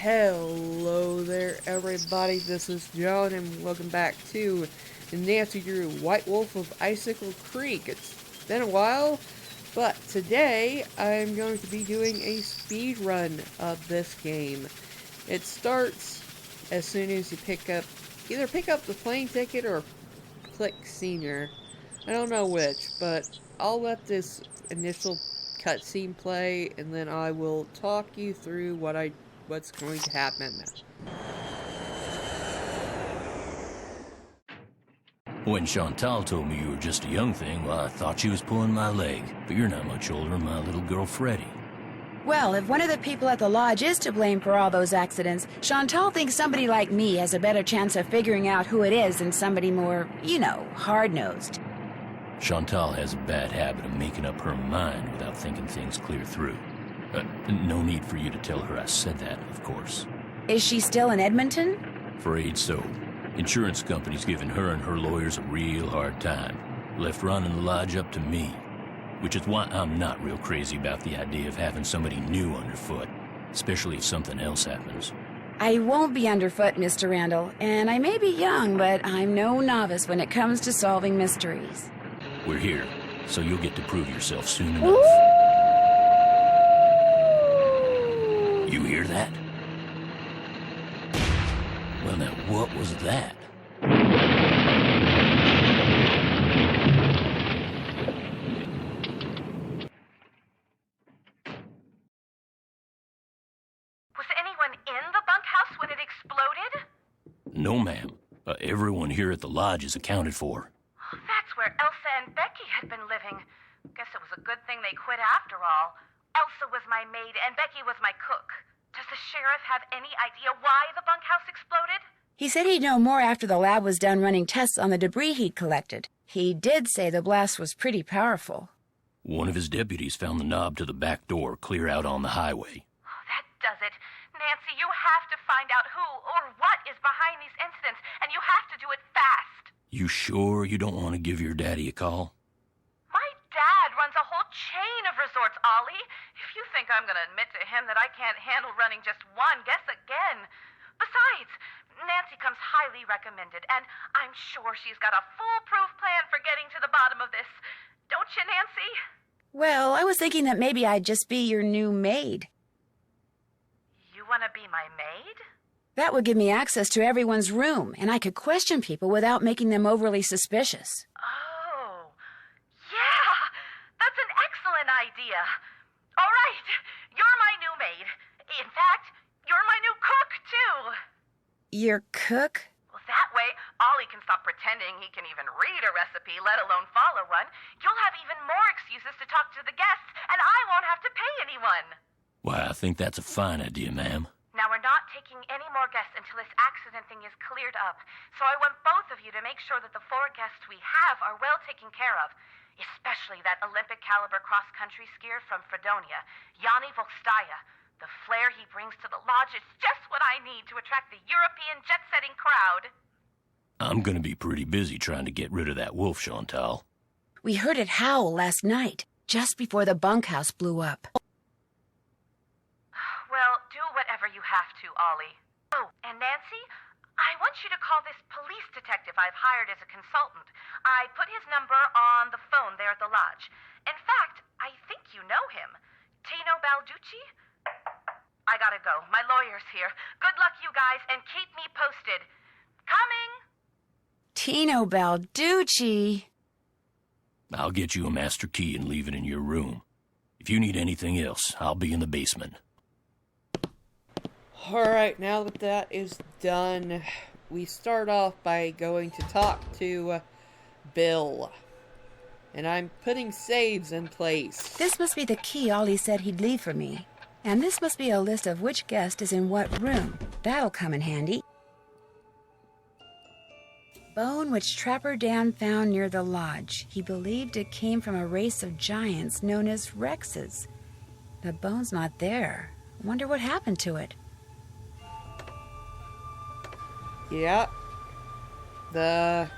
Hello there, everybody. This is John, and welcome back to Nancy Drew White Wolf of Icicle Creek. It's been a while, but today I'm going to be doing a speed run of this game. It starts as soon as you either pick up the plane ticket or click Senior. I don't know which, but I'll let this initial cutscene play, and then I will talk you through what's going to happen. When Chantal told me you were just a young thing, well, I thought she was pulling my leg. But you're not much older than my little girl, Freddie. Well, if one of the people at the lodge is to blame for all those accidents, Chantal thinks somebody like me has a better chance of figuring out who it is than somebody more, hard-nosed. Chantal has a bad habit of making up her mind without thinking things clear through. No need for you to tell her I said that, of course. Is she still in Edmonton? Afraid so. Insurance company's giving her and her lawyers a real hard time. Left running the lodge up to me. Which is why I'm not real crazy about the idea of having somebody new underfoot, especially if something else happens. I won't be underfoot, Mr. Randall, and I may be young, but I'm no novice when it comes to solving mysteries. We're here, so you'll get to prove yourself soon enough. Ooh. You hear that? Well, now, what was that? Was anyone in the bunkhouse when it exploded? No, ma'am. Everyone here at the lodge is accounted for. That's where Elsa and Becky had been living. Guess it was a good thing they quit after all. Elsa was my maid and Becky was my cook. Does the sheriff have any idea why the bunkhouse exploded? He said he'd know more after the lab was done running tests on the debris he'd collected. He did say the blast was pretty powerful. One of his deputies found the knob to the back door clear out on the highway. Oh, that does it. Nancy, you have to find out who or what is behind these incidents, and you have to do it fast. You sure you don't want to give your daddy a call? My dad runs a whole chain of resorts, Ollie. If you think I'm going to admit to him that I can't handle running just one, guess again. Besides, Nancy comes highly recommended, and I'm sure she's got a foolproof plan for getting to the bottom of this. Don't you, Nancy? Well, I was thinking that maybe I'd just be your new maid. You want to be my maid? That would give me access to everyone's room, and I could question people without making them overly suspicious. Oh, yeah, that's an excellent idea. All right, you're my new maid. In fact, you're my new cook, too. Your cook? Well, that way, Ollie can stop pretending he can even read a recipe, let alone follow one. You'll have even more excuses to talk to the guests, and I won't have to pay anyone. Why, I think that's a fine idea, ma'am. Now, we're not taking any more guests until this accident thing is cleared up. So I want both of you to make sure that the 4 guests we have are well taken care of. Especially that Olympic-caliber cross-country skier from Fredonia, Yanni Volstaya. The flair he brings to the lodge is just what I need to attract the European jet-setting crowd. I'm gonna be pretty busy trying to get rid of that wolf, Chantal. We heard it howl last night, just before the bunkhouse blew up. Well, do whatever you have to, Ollie. Oh, and Nancy, I want you to call this police detective I've hired as a consultant. I put his number on the phone there at the lodge. In fact, I think you know him. Tino Balducci? I gotta go. My lawyer's here. Good luck, you guys, and keep me posted. Coming! Tino Balducci. I'll get you a master key and leave it in your room. If you need anything else, I'll be in the basement. Alright, now that that is done, we start off by going to talk to Bill. And I'm putting saves in place. This must be the key Ollie said he'd leave for me. And this must be a list of which guest is in what room. That'll come in handy. Bone which Trapper Dan found near the lodge. He believed it came from a race of giants known as Rexes. The bone's not there. I wonder what happened to it. Yeah. Now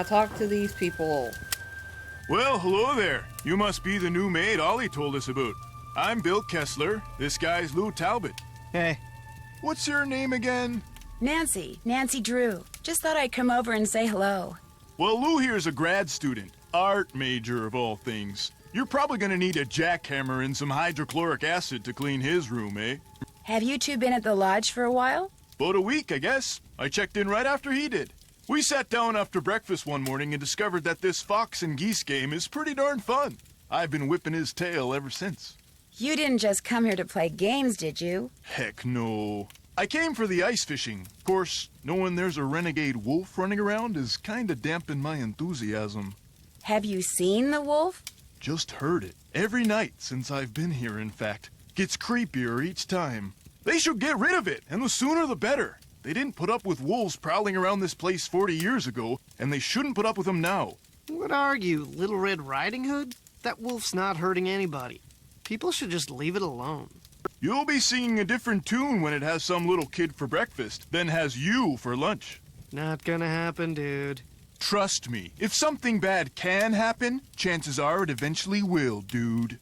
talk to these people. Well, hello there. You must be the new maid Ollie told us about. I'm Bill Kessler. This guy's Lou Talbot. Hey. What's your name again? Nancy Drew. Just thought I'd come over and say hello. Well, Lou here's a grad student. Art major, of all things. You're probably gonna need a jackhammer and some hydrochloric acid to clean his room, eh? Have you two been at the lodge for a while? About a week, I guess. I checked in right after he did. We sat down after breakfast one morning and discovered that this fox and geese game is pretty darn fun. I've been whipping his tail ever since. You didn't just come here to play games, did you? Heck no. I came for the ice fishing. Of course, knowing there's a renegade wolf running around is kinda dampened my enthusiasm. Have you seen the wolf? Just heard it. Every night since I've been here, in fact. Gets creepier each time. They should get rid of it, and the sooner the better. They didn't put up with wolves prowling around this place 40 years ago, and they shouldn't put up with them now. What are you, Little Red Riding Hood? That wolf's not hurting anybody. People should just leave it alone. You'll be singing a different tune when it has some little kid for breakfast, then has you for lunch. Not gonna happen, dude. Trust me, if something bad can happen, chances are it eventually will, dude.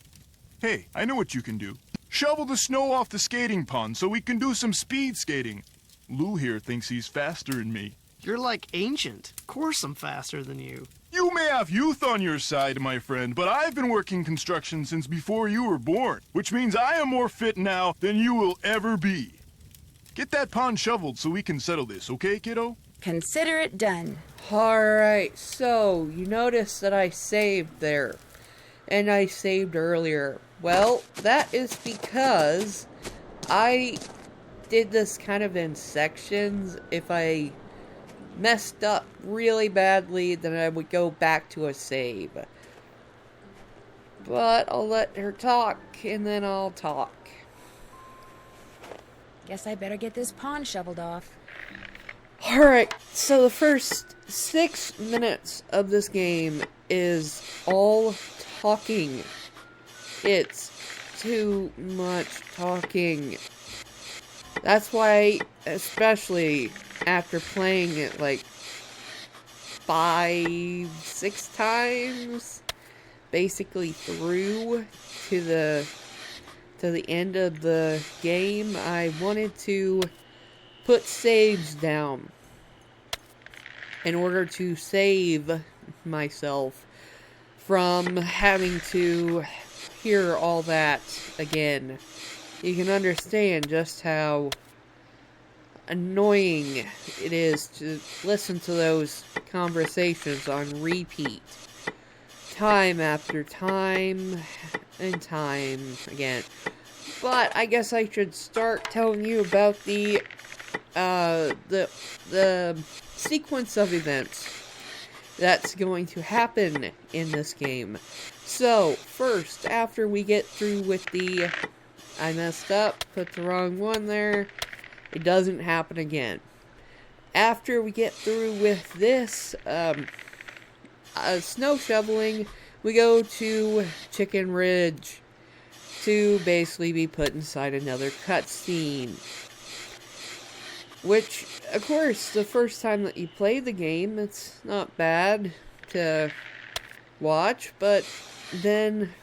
Hey, I know what you can do. Shovel the snow off the skating pond so we can do some speed skating. Lou here thinks he's faster than me. You're like ancient. Of course I'm faster than you. You may have youth on your side, my friend, but I've been working construction since before you were born, which means I am more fit now than you will ever be. Get that pond shoveled so we can settle this, okay, kiddo? Consider it done. Alright, so you notice that I saved there. And I saved earlier. Well, that is because I did this kind of in sections. If I messed up really badly, then I would go back to a save. But I'll let her talk, and then I'll talk. Guess I better get this pond shoveled off. Alright, so the first 6 minutes of this game is all talking. It's too much talking. That's why, especially after playing it like 5, 6 times, basically through to the end of the game, I wanted to put saves down in order to save myself from having to hear all that again. You can understand just how annoying it is to listen to those conversations on repeat, time after time and time again. But I guess I should start telling you about the sequence of events that's going to happen in this game. So, first, after we get through with the... I messed up, put the wrong one there. It doesn't happen again. After we get through with this snow shoveling, we go to Chicken Ridge to basically be put inside another cutscene. Which, of course, the first time that you play the game, it's not bad to watch, but then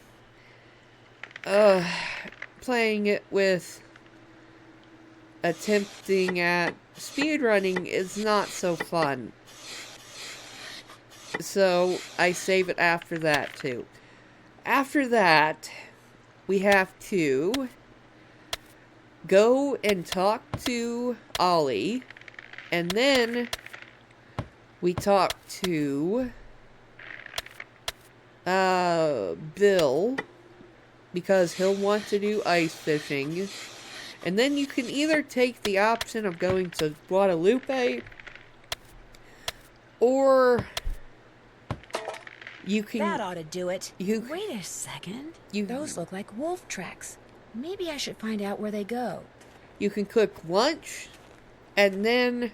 playing it with attempting at speedrunning is not so fun. So I save it after that too. After that, we have to go and talk to Ollie, and then we talk to Bill, because he'll want to do ice fishing. And then you can either take the option of going to Guadalupe, or you can... That ought to do it. Wait a second. Those look like wolf tracks. Maybe I should find out where they go. You can cook lunch, and then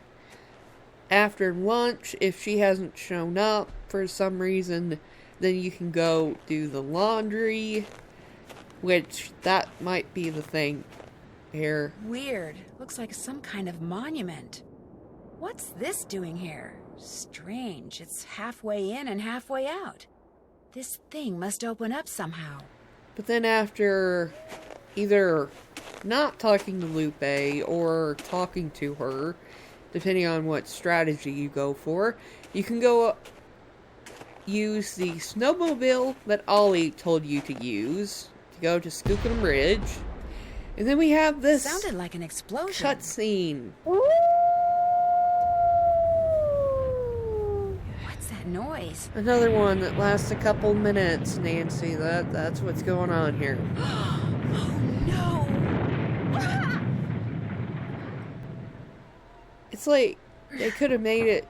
after lunch, if she hasn't shown up for some reason, then you can go do the laundry, which that might be the thing here. Weird. Looks like some kind of monument. What's this doing here? Strange. It's halfway in and halfway out. This thing must open up somehow. But then after either not talking to Lupe or talking to her, depending on what strategy you go for. You can go use the snowmobile that Ollie told you to use to go to Skookum Ridge. And then we have this Sounded like an explosion. cutscene. What's that noise? Another one that lasts a couple minutes, Nancy. That's what's going on here. Oh no! It's like they could have made it.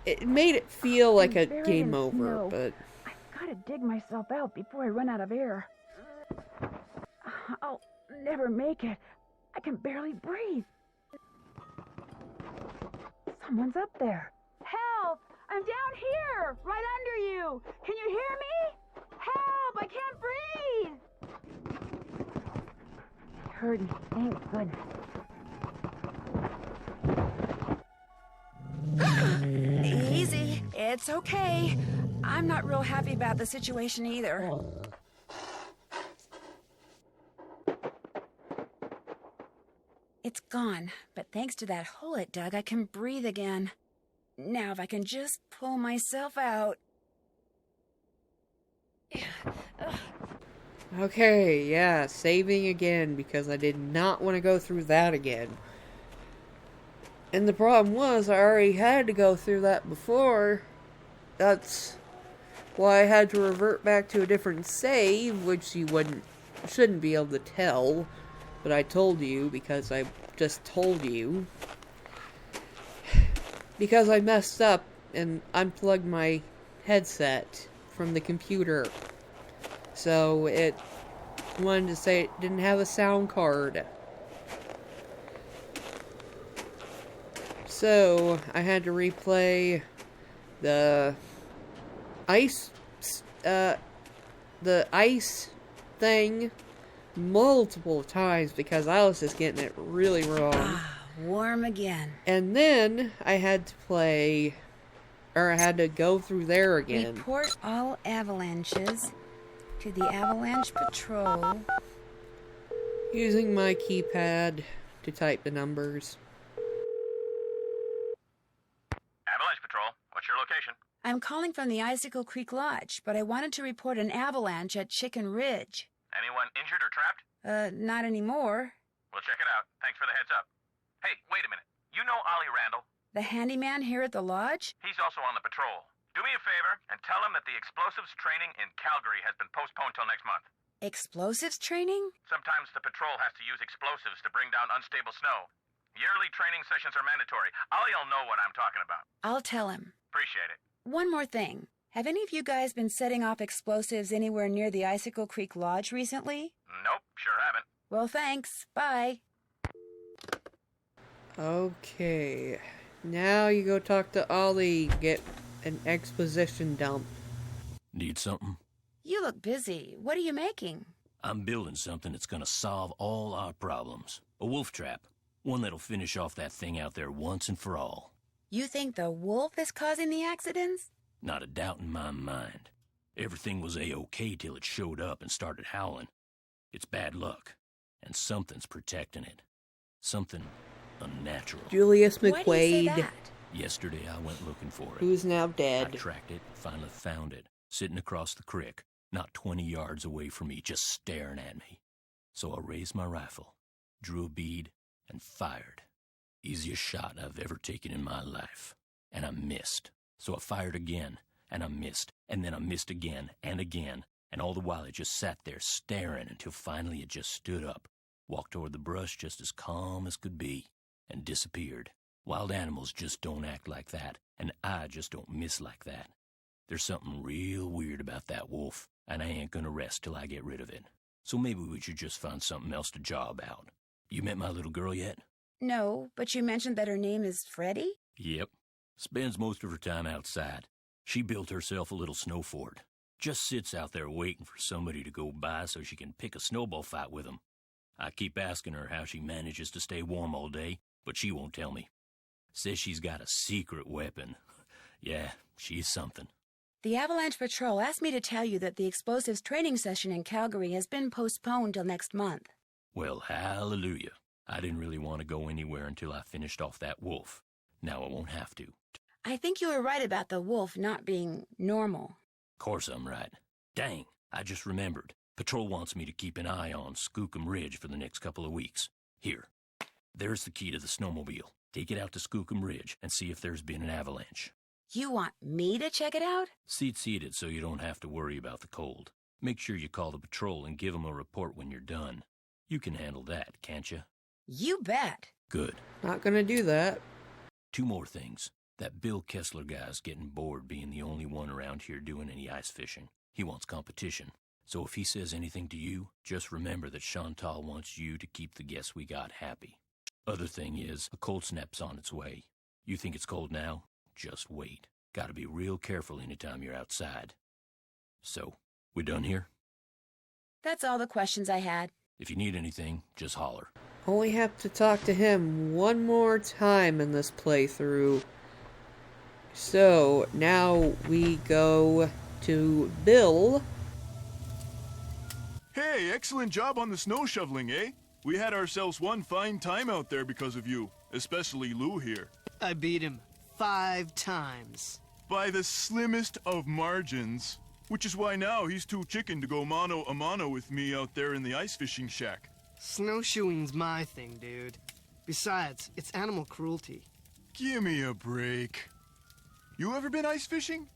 It made it feel like a Buried game in over, snow. but I've got to dig myself out before I run out of air. I'll never make it. I can barely breathe. Someone's up there. Help! I'm down here, right under you. Can you hear me? Help! I can't breathe. You heard me. Thank goodness. Easy. It's okay. I'm not real happy about the situation either. It's gone, but thanks to that hole it dug, I can breathe again. Now if I can just pull myself out. okay, yeah, saving again because I did not want to go through that again. And the problem was I already had to go through that before. That's why I had to revert back to a different save, which you shouldn't be able to tell. But I told you because I just told you. Because I messed up and unplugged my headset from the computer. So it wanted to say it didn't have a sound card. So I had to replay the ice thing multiple times because I was just getting it really wrong. Warm again. And then I had to go through there again. Report all avalanches to the Avalanche Patrol. Using my keypad to type the numbers. Avalanche Patrol, what's your location? I'm calling from the Icicle Creek Lodge, but I wanted to report an avalanche at Chicken Ridge. Anyone injured or trapped? Not anymore. We'll check it out. Thanks for the heads up. Hey, wait a minute. You know Ollie Randall? The handyman here at the lodge? He's also on the patrol. Do me a favor and tell him that the explosives training in Calgary has been postponed till next month. Explosives training? Sometimes the patrol has to use explosives to bring down unstable snow. Yearly training sessions are mandatory. Ollie'll know what I'm talking about. I'll tell him. Appreciate it. One more thing. Have any of you guys been setting off explosives anywhere near the Icicle Creek Lodge recently? Nope, sure haven't. Well, thanks. Bye. Okay. Now you go talk to Ollie, get an exposition dump. Need something? You look busy. What are you making? I'm building something that's gonna solve all our problems. A wolf trap. One that'll finish off that thing out there once and for all. You think the wolf is causing the accidents? Not a doubt in my mind. Everything was A-OK till it showed up and started howling. It's bad luck, and something's protecting it. Something unnatural. Julius Why do you say McQuaid, that? Yesterday I went looking for it. who's now I dead. tracked it, finally found it, sitting across the creek, not 20 yards away from me, just staring at me. So I raised my rifle, drew a bead, and fired. Easiest shot I've ever taken in my life. And I missed. So I fired again, and I missed, and then I missed again, and all the while it just sat there staring until finally it just stood up, walked toward the brush just as calm as could be, and disappeared. Wild animals just don't act like that, and I just don't miss like that. There's something real weird about that wolf, and I ain't gonna rest till I get rid of it. So maybe we should just find something else to job out. You met my little girl yet? No, but you mentioned that her name is Freddie? Yep. Spends most of her time outside. She built herself a little snow fort. Just sits out there waiting for somebody to go by so she can pick a snowball fight with them. I keep asking her how she manages to stay warm all day, but she won't tell me. Says she's got a secret weapon. Yeah, she's something. The Avalanche Patrol asked me to tell you that the explosives training session in Calgary has been postponed till next month. Well, hallelujah. I didn't really want to go anywhere until I finished off that wolf. Now I won't have to. I think you were right about the wolf not being normal. Course I'm right. Dang, I just remembered. Patrol wants me to keep an eye on Skookum Ridge for the next couple of weeks. Here, there's the key to the snowmobile. Take it out to Skookum Ridge and see if there's been an avalanche. You want me to check it out? Seat it so you don't have to worry about the cold. Make sure you call the patrol and give them a report when you're done. You can handle that, can't you? You bet. Good. Not gonna do that. 2 more things. That Bill Kessler guy's getting bored being the only one around here doing any ice fishing. He wants competition. So if he says anything to you, just remember that Chantal wants you to keep the guests we got happy. Other thing is, a cold snap's on its way. You think it's cold now? Just wait. Gotta be real careful anytime you're outside. So, we done here? That's all the questions I had. If you need anything, just holler. Only have to talk to him one more time in this playthrough. So, now we go to Bill. Hey, excellent job on the snow shoveling, eh? We had ourselves one fine time out there because of you, especially Lou here. I beat him 5 times. By the slimmest of margins. Which is why now he's too chicken to go mano a mano with me out there in the ice fishing shack. Snowshoeing's my thing, dude. Besides, it's animal cruelty. Give me a break. You ever been ice fishing?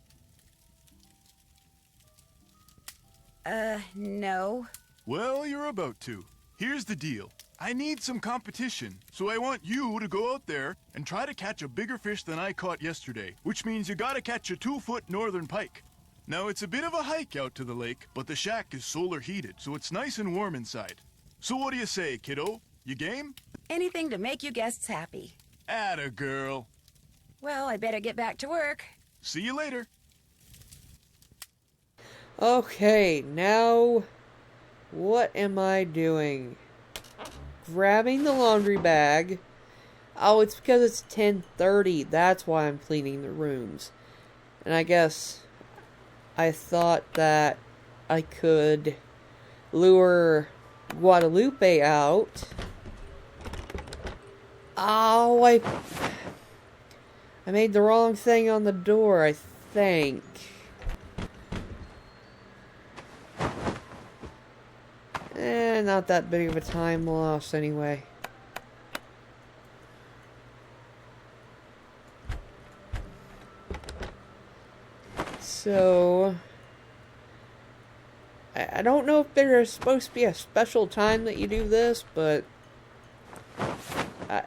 No. Well, you're about to. Here's the deal. I need some competition, so I want you to go out there and try to catch a bigger fish than I caught yesterday, which means you gotta catch a 2-foot northern pike. Now, it's a bit of a hike out to the lake, but the shack is solar heated, so it's nice and warm inside. So what do you say, kiddo? You game? Anything to make you guests happy. Atta girl. Well, I better get back to work. See you later. Okay, now what am I doing? Grabbing the laundry bag. Oh, it's because it's 10:30. That's why I'm cleaning the rooms. And I guess I thought that I could lure Guadalupe out. Oh, I made the wrong thing on the door, I think. Not that big of a time loss anyway. So, I don't know if there's supposed to be a special time that you do this, but I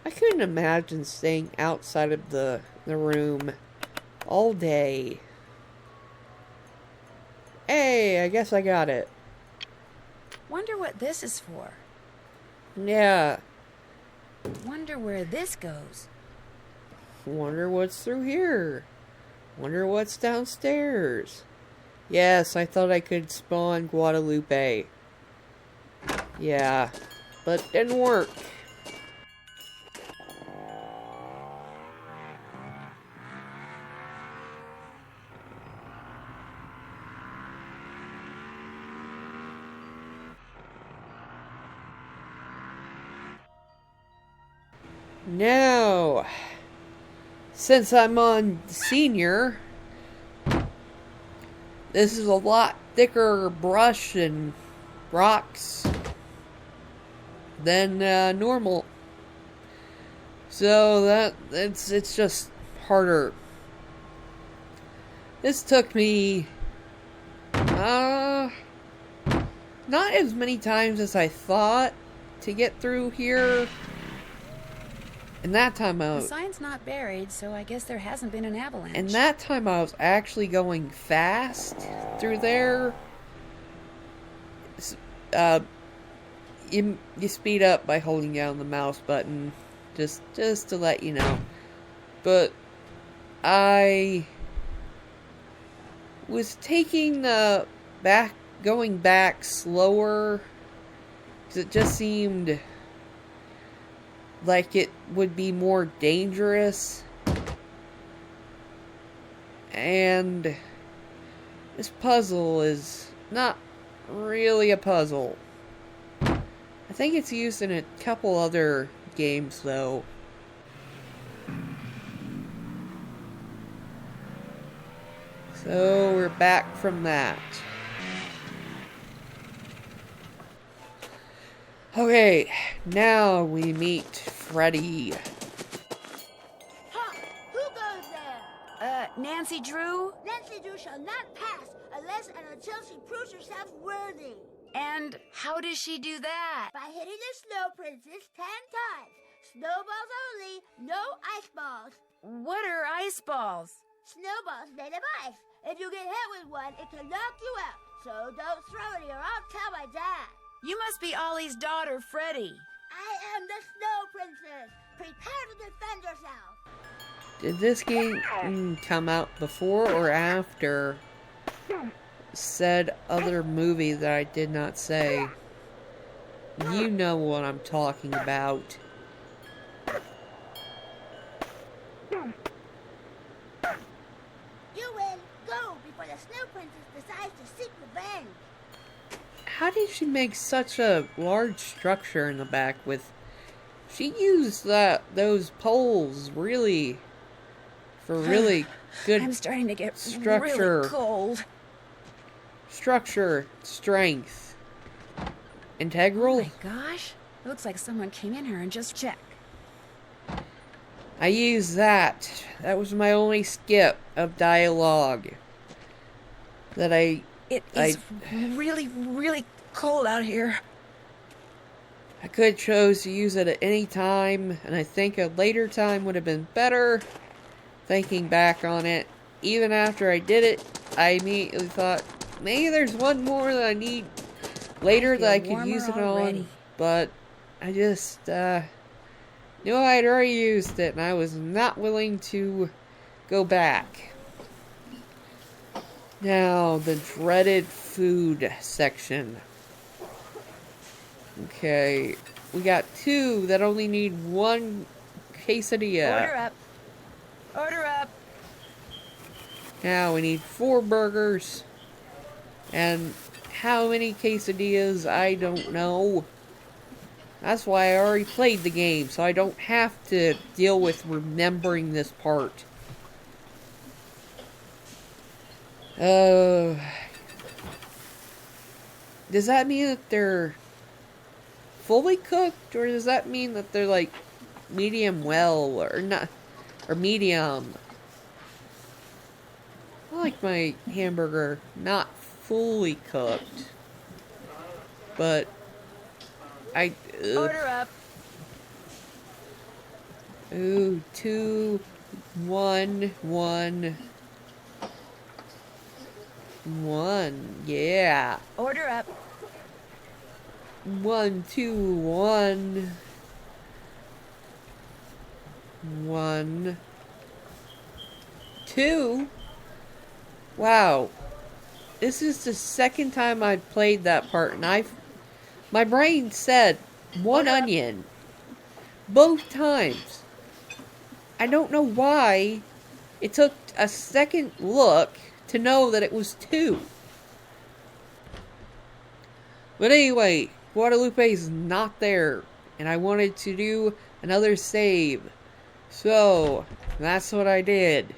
couldn't imagine staying outside of the room all day. Hey, I guess I got it. Wonder what this is for. Yeah. Wonder where this goes. Wonder what's through here. Wonder what's downstairs. Yes, I thought I could spawn Guadalupe. Yeah, but didn't work. Now, since I'm on senior, this is a lot thicker brush and rocks than normal. So it's just harder. This took me not as many times as I thought to get through here. And that time I The was... sign's not buried, so I guess there hasn't been an avalanche. And that time I was actually going fast through there. You speed up by holding down the mouse button, just to let you know. But I was taking going back slower, because it just seemed like it would be more dangerous. And this puzzle is not really a puzzle. I think it's used in a couple other games, though. So, we're back from that. Okay, now we meet Freddy. Ha! Who goes there? Nancy Drew? Nancy Drew shall not pass unless and until she proves herself worthy. And how does she do that? By hitting the Snow Princess 10 times. Snowballs only, no ice balls. What are ice balls? Snowballs made of ice. If you get hit with one, it can knock you out. So don't throw any or I'll tell my dad. You must be Ollie's daughter, Freddie. I am the Snow Princess. Prepare to defend yourself. Did this game come out before or after said other movie that I did not say? You know what I'm talking about. You win. Go before the Snow Princess decides to seek revenge. How did she make such a large structure in the back with... She used those poles really... for really good I'm starting to get structure. really cold. Structure, strength. Oh Integral? my gosh. It looks like someone came in here and just checked. I used that. That was my only skip of dialogue. That It is really, really cold out here. I could chose to use it at any time, and I think a later time would have been better. Thinking back on it, even after I did it, I immediately thought, maybe there's one more that I need later that I could use it on, but I just knew I'd already used it, and I was not willing to go back. Now, the dreaded food section. Okay, we got two that only need one quesadilla. Order up. Order up. Now we need 4 burgers. And how many quesadillas, I don't know. That's why I already played the game, so I don't have to deal with remembering this part. Does that mean that they're fully cooked, or does that mean that they're like medium well, or not, or medium? I like my hamburger not fully cooked, but I Order up. Ooh, 2, 1, 1, 1. Yeah. Order up. 1, 2, 1. 1, 2. Wow. This is the second time I've played that part, and my brain said 1 onion both times. I don't know why it took a second look to know that it was 2. But anyway, Guadalupe's not there, and I wanted to do another save. So, that's what I did.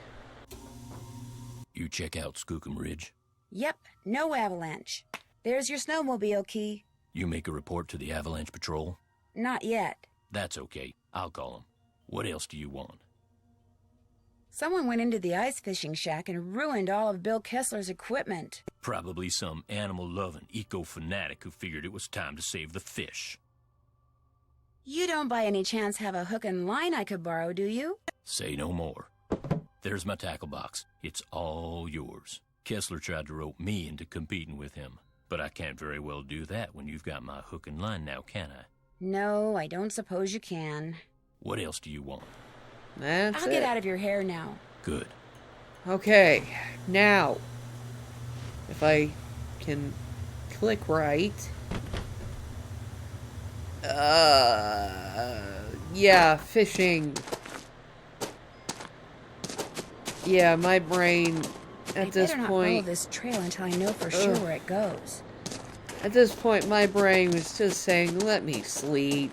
You check out Skookum Ridge. Yep, no avalanche. There's your snowmobile key. You make a report to the Avalanche Patrol. Not yet. That's okay. I'll call them. What else do you want? Someone went into the ice fishing shack and ruined all of Bill Kessler's equipment. Probably some animal-loving eco-fanatic who figured it was time to save the fish. You don't by any chance have a hook and line I could borrow, do you? Say no more. There's my tackle box. It's all yours. Kessler tried to rope me into competing with him, but I can't very well do that when you've got my hook and line now, can I? No, I don't suppose you can. What else do you want? That's I'll it. get out of your hair now. Good. Okay, now, if I can click right. Yeah, fishing. Yeah, my brain at this I better not point. follow this trail until I know for sure where it goes. At this point, my brain was just saying, let me sleep.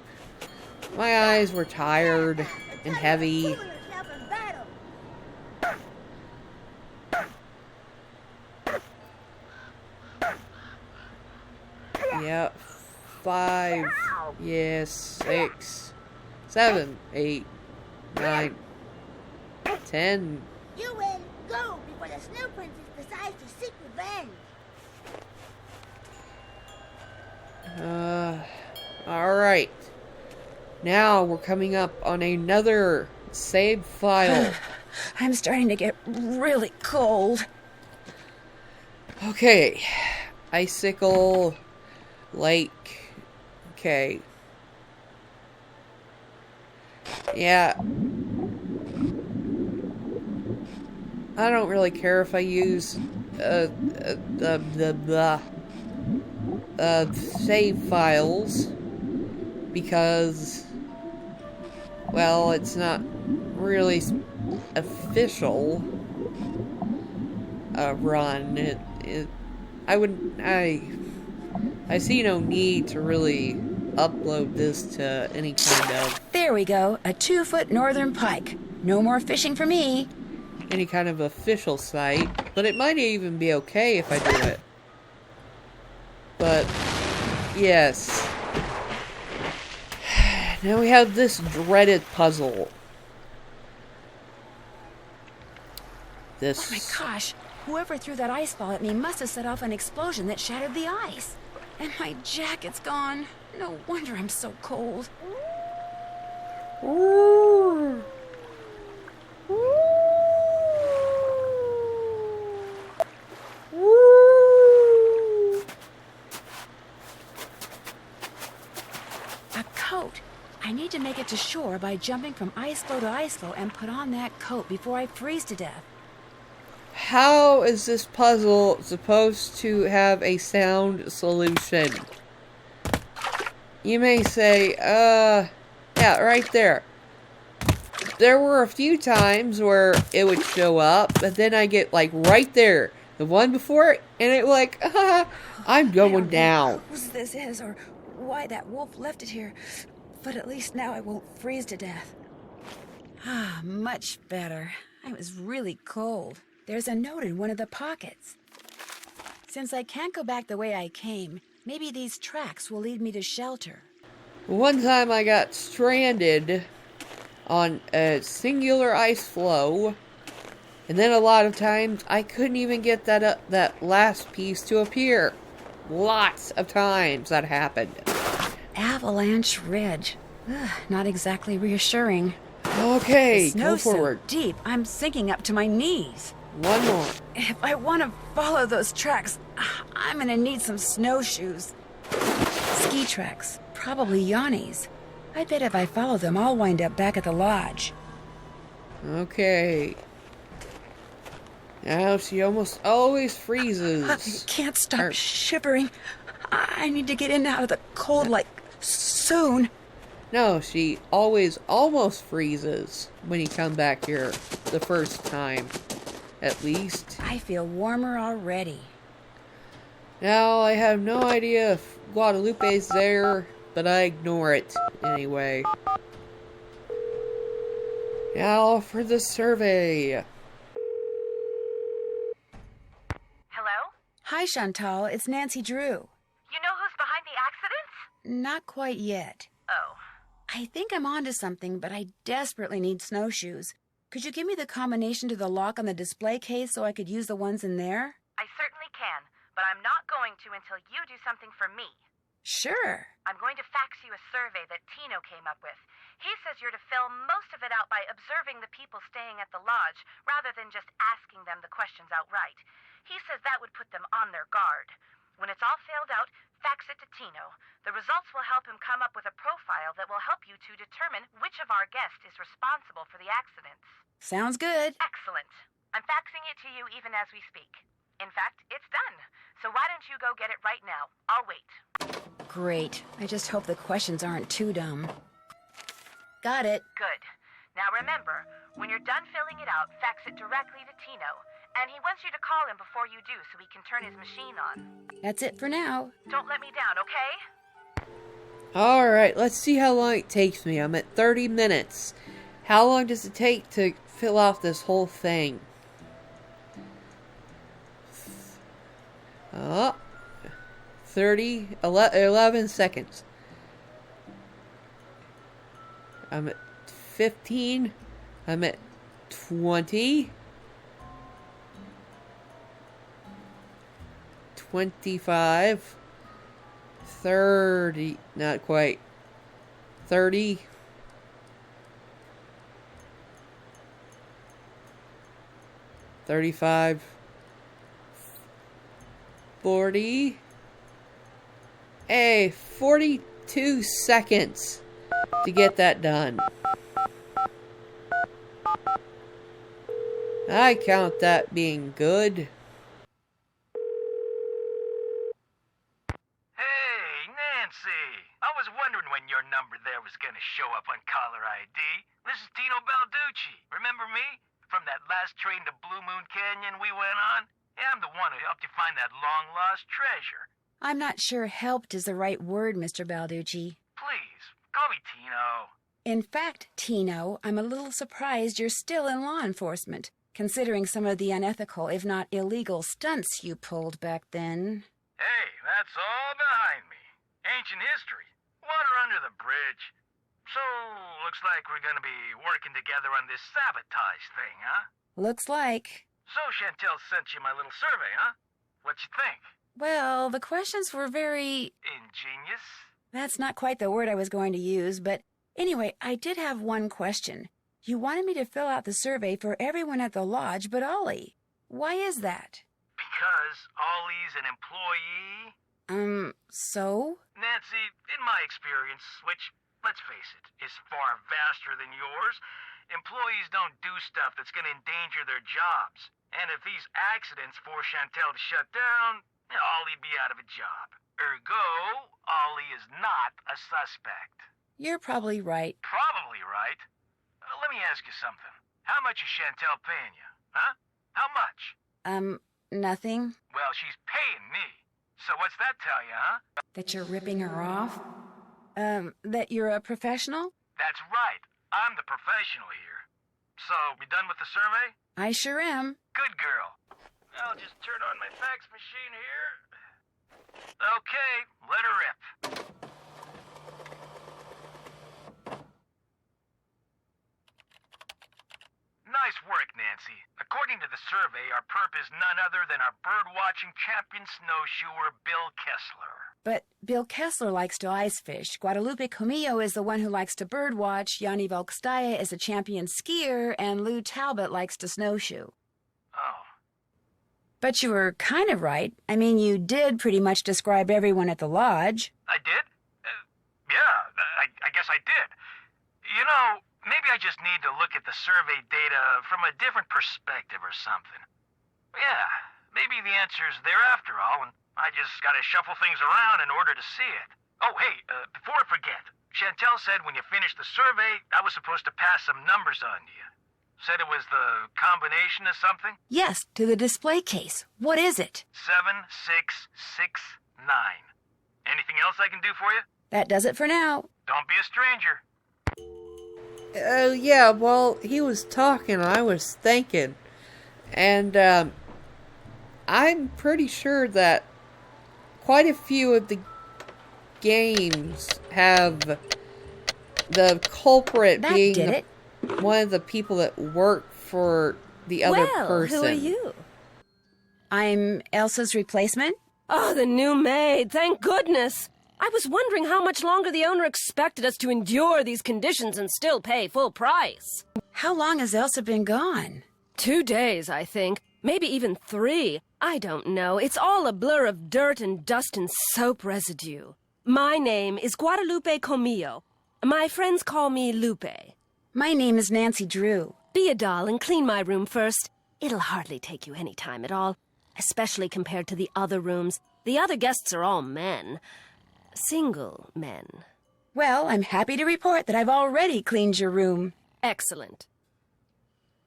My eyes were tired and heavy. Yep. 5, yes, 6, 7, 8, 9, 10. You win. Go before the Snow Princess decides to seek revenge. Alright. Now we're coming up on another saved file. I'm starting to get really cold. Okay. Icicle Lake. Okay. Yeah. I don't really care if I use save files because, well, it's not really official run. I see no need to really upload this to any kind of... There we go, a 2-foot northern pike. No more fishing for me. Any kind of official site, but it might even be okay if I do it. But, yes. Now we have this dreaded puzzle. Oh my gosh, whoever threw that ice ball at me must have set off an explosion that shattered the ice. And my jacket's gone. No wonder I'm so cold. Ooh. A coat. I need to make it to shore by jumping from ice floe to ice floe and put on that coat before I freeze to death. How is this puzzle supposed to have a sound solution? You may say, yeah, right there. There were a few times where it would show up, but then I get, like, right there. The one before it, and it like, I'm going down. Whose this is, or why that wolf left it here. But at least now I won't freeze to death. Ah, much better. I was really cold. There's a note in one of the pockets. Since I can't go back the way I came, maybe these tracks will lead me to shelter. One time I got stranded on a singular ice floe, and then a lot of times I couldn't even get that last piece to appear. Lots of times that happened. Avalanche Ridge. Ugh, not exactly reassuring. Okay, The go snow's forward. so deep, I'm sinking up to my knees. One more. If I want to follow those tracks, I'm gonna need some snowshoes. Ski tracks, probably Yanni's. I bet if I follow them, I'll wind up back at the lodge. Okay. Now she almost always I freezes. can't stop shivering. I need to get in and out of the cold, like, soon. No, she always almost freezes when you come back here the first time, at least. I feel warmer already. Now, I have no idea if Guadalupe's there, but I ignore it anyway. Now for the survey. Hello? Hi, Chantal. It's Nancy Drew. You know who's behind the accidents? Not quite yet. Oh. I think I'm onto something, but I desperately need snowshoes. Could you give me the combination to the lock on the display case so I could use the ones in there? I certainly can, but I'm not going to until you do something for me. Sure. I'm going to fax you a survey that Tino came up with. He says you're to fill most of it out by observing the people staying at the lodge, rather than just asking them the questions outright. He says that would put them on their guard. When it's all filled out, fax it to Tino. The results will help him come up with a profile that will help you to determine which of our guests is responsible for the accidents. Sounds good. Excellent. I'm faxing it to you even as we speak. In fact, it's done. So why don't you go get it right now? I'll wait. Great. I just hope the questions aren't too dumb. Got it. Good. Now remember, when you're done filling it out, fax it directly to Tino. and he wants you to call him before you do so he can turn his machine on. That's it for now. Don't let me down, okay? Alright, let's see how long it takes me. I'm at 30 minutes. How long does it take to fill out this whole thing? 11 seconds. I'm at 15. I'm at 20. 25. 30. Not quite. 30. 35. 40. Hey, 42 seconds to get that done. I count that being good. Hey, Nancy. I was wondering when your number there was going to show up on caller ID. This is Tino Balducci. Remember me? From that last train to Blue Moon Canyon we went on? Yeah, I'm the one who helped you find that long-lost treasure. I'm not sure helped is the right word, Mr. Balducci. Please, call me Tino. In fact, Tino, I'm a little surprised you're still in law enforcement, considering some of the unethical, if not illegal, stunts you pulled back then. Hey, that's all behind me. Ancient history. Water under the bridge. So, looks like we're gonna be working together on this sabotage thing, huh? Looks like. So Chantel sent you my little survey, huh? What you think? Well, the questions were very... Ingenious? That's not quite the word I was going to use, but anyway, I did have one question. You wanted me to fill out the survey for everyone at the lodge but Ollie. Why is that? Because Ollie's an employee? So? Nancy, in my experience, which, let's face it, is far vaster than yours, employees don't do stuff that's going to endanger their jobs. And if these accidents force Chantel to shut down, Ollie'd be out of a job. Ergo, Ollie is not a suspect. You're probably right. Probably right. Let me ask you something. How much is Chantel paying you? Huh? How much? Nothing. Well, she's paying me. So what's that tell you, huh? That you're ripping her off? That you're a professional? That's right. I'm the professional here. So, we done with the survey? I sure am. Good girl. I'll just turn on my fax machine here. Okay, let her rip. Nice work, Nancy. According to the survey, our perp is none other than our bird-watching champion snowshoer, Bill Kessler. But Bill Kessler likes to ice fish. Guadalupe Comillo is the one who likes to birdwatch. Yanni Volkstaya is a champion skier. And Lou Talbot likes to snowshoe. Oh. But you were kind of right. I mean, you did pretty much describe everyone at the lodge. I did? I guess I did. You know, maybe I just need to look at the survey data from a different perspective or something. Yeah, maybe the answer's there after all, and I just gotta shuffle things around in order to see it. Oh, hey, before I forget, Chantel said when you finished the survey, I was supposed to pass some numbers on to you. Said it was the combination of something? Yes, to the display case. What is it? 7669. Anything else I can do for you? That does it for now. Don't be a stranger. Yeah, well, he was talking, I was thinking. And, I'm pretty sure that quite a few of the games have the culprit That being did it. one of the people that work for the other person. Who are you? I'm Elsa's replacement. Oh, the new maid. Thank goodness. I was wondering how much longer the owner expected us to endure these conditions and still pay full price. How long has Elsa been gone? 2 days, I think. Maybe even 3. I don't know. It's all a blur of dirt and dust and soap residue. My name is Guadalupe Comillo. My friends call me Lupe. My name is Nancy Drew. Be a doll and clean my room first. It'll hardly take you any time at all, especially compared to the other rooms. The other guests are all men. Single men. Well, I'm happy to report that I've already cleaned your room. Excellent.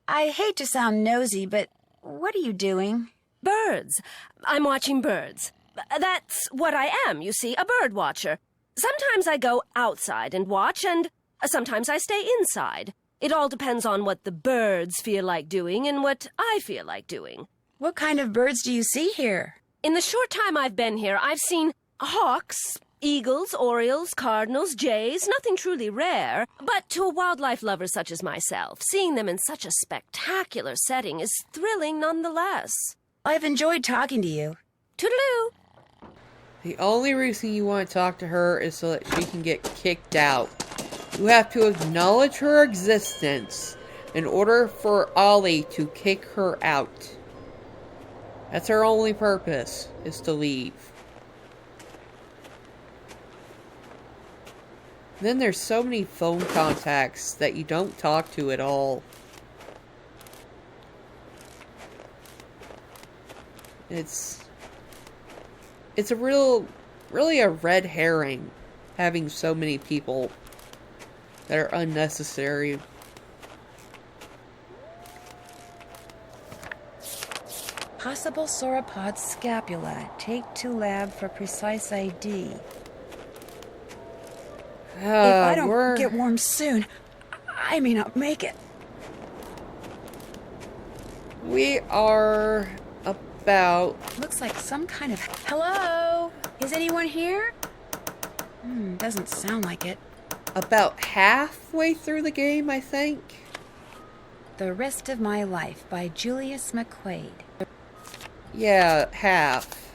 I hate to sound nosy, but What are you doing? Birds. I'm watching birds. That's what I am, you see, a bird watcher. Sometimes I go outside and watch, and sometimes I stay inside. It all depends on what the birds feel like doing and what I feel like doing. What kind of birds do you see here? In the short time I've been here, I've seen hawks, eagles, orioles, cardinals, jays, nothing truly rare. But to a wildlife lover such as myself, seeing them in such a spectacular setting is thrilling nonetheless. I've enjoyed talking to you. Toodaloo! The only reason you want to talk to her is so that she can get kicked out. You have to acknowledge her existence in order for Ollie to kick her out. That's her only purpose, is to leave. Then there's so many phone contacts that you don't talk to at all. It's really a red herring, having so many people that are unnecessary. Possible sauropod scapula. Take to lab for precise ID. If I don't get warm soon, I may not make it. We are about... Looks like some kind of... Hello? Is anyone here? Doesn't sound like it. about halfway through the game, I think. The Rest of My Life by Julius McQuaid. Yeah, half.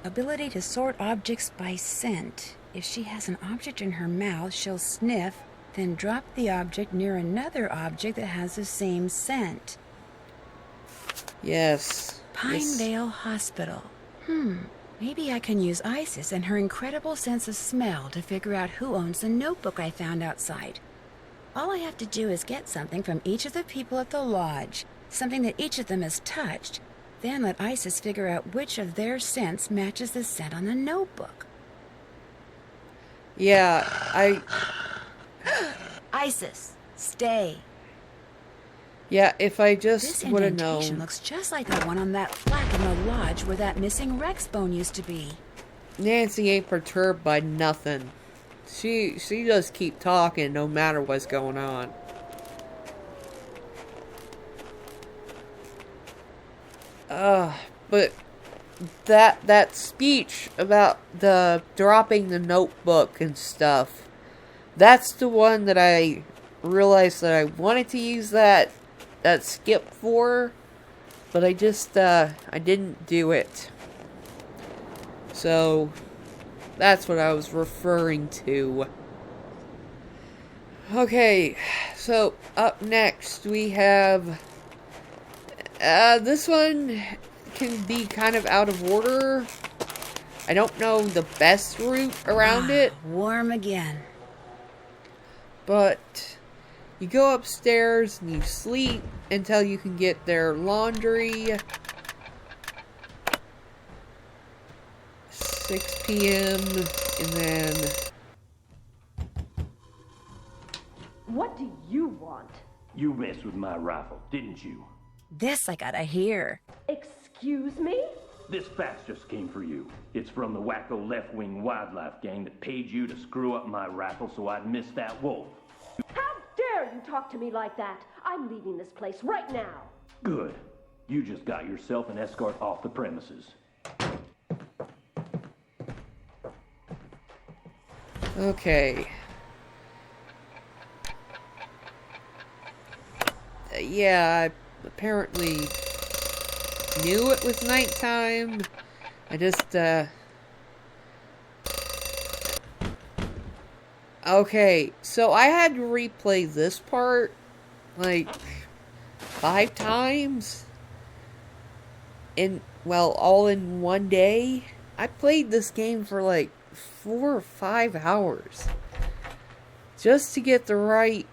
Ability to sort objects by scent. If she has an object in her mouth, she'll sniff, then drop the object near another object that has the same scent. Yes. Pinevale Hospital. Maybe I can use Isis and her incredible sense of smell to figure out who owns the notebook I found outside. All I have to do is get something from each of the people at the lodge, something that each of them has touched, then let Isis figure out which of their scents matches the scent on the notebook. Yeah, Isis, stay. Yeah, if I This just would have indentation known. looks just like the one on that plaque in the lodge where that missing Rex bone used to be. Nancy ain't perturbed by nothing. She just keep talking no matter what's going on. But that speech about the dropping the notebook and stuff, that's the one that I realized that I wanted to use that skip for, but I just I didn't do it. So that's what I was referring to. Okay, so up next we have this one can be kind of out of order. I don't know the best route around it. Warm again. But you go upstairs and you sleep until you can get their laundry. 6 p.m. and then... What do you want? You messed with my rifle, didn't you? This I gotta hear. Excuse me? This fax just came for you. It's from the wacko left-wing wildlife gang that paid you to screw up my rifle so I'd miss that wolf. How dare you talk to me like that? I'm leaving this place right now. Good. You just got yourself an escort off the premises. Okay. Yeah, I apparently knew it was nighttime. I just, Okay, so I had to replay this part, like, 5 times. All in one day. I played this game for, like, 4 or 5 hours. Just to get the right...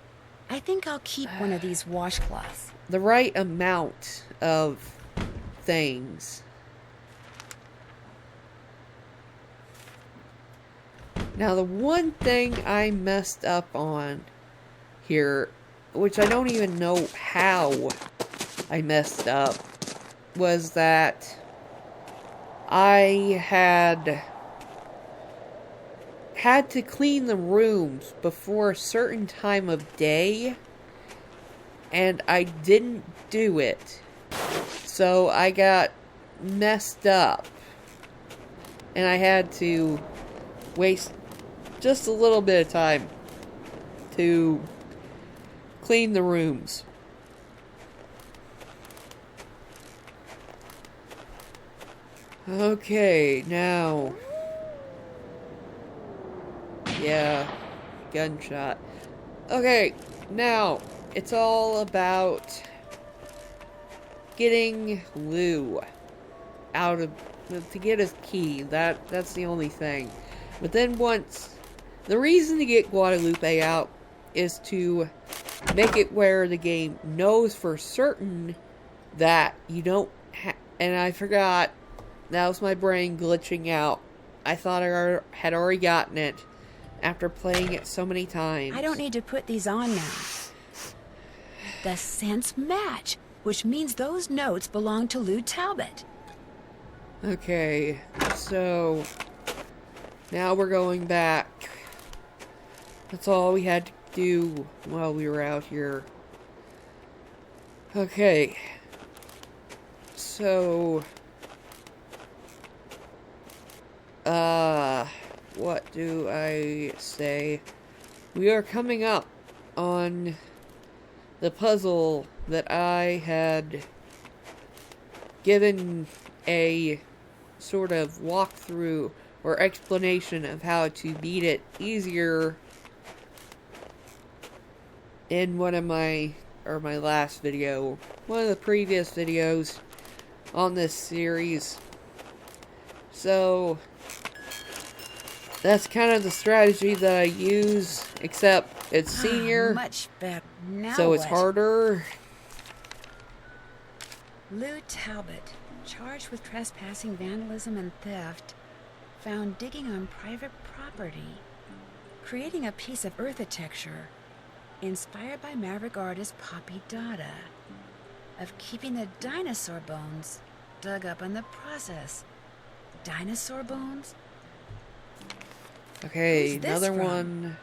I think I'll keep one of these washcloths. The right amount of things. Now, the one thing I messed up on here which I don't even know how I messed up, was that I had to clean the rooms before a certain time of day, and I didn't do it. So I got messed up, and I had to waste just a little bit of time to clean the rooms. Okay, now... Yeah, gunshot. Okay, now, it's all about getting Lou out of... to get his key. That's the only thing. But then once... The reason to get Guadalupe out is to make it where the game knows for certain that you don't and I forgot. That was my brain glitching out. I thought I had already gotten it after playing it so many times. I don't need to put these on now. The scents match, which means those notes belong to Lou Talbot. Okay, so now we're going back. That's all we had to do while we were out here. Okay. So... what do I say? We are coming up on the puzzle that I had given a sort of walkthrough or explanation of how to beat it easier in one of my last video, one of the previous videos on this series. So that's kind of the strategy that I use, except it's senior, much better. Now so it's what? harder. Lou Talbot, charged with trespassing, vandalism, and theft, found digging on private property, creating a piece of architecture inspired by maverick artist Poppy Dada, of keeping the dinosaur bones dug up in the process. Dinosaur bones? Okay, Who's this another from? one.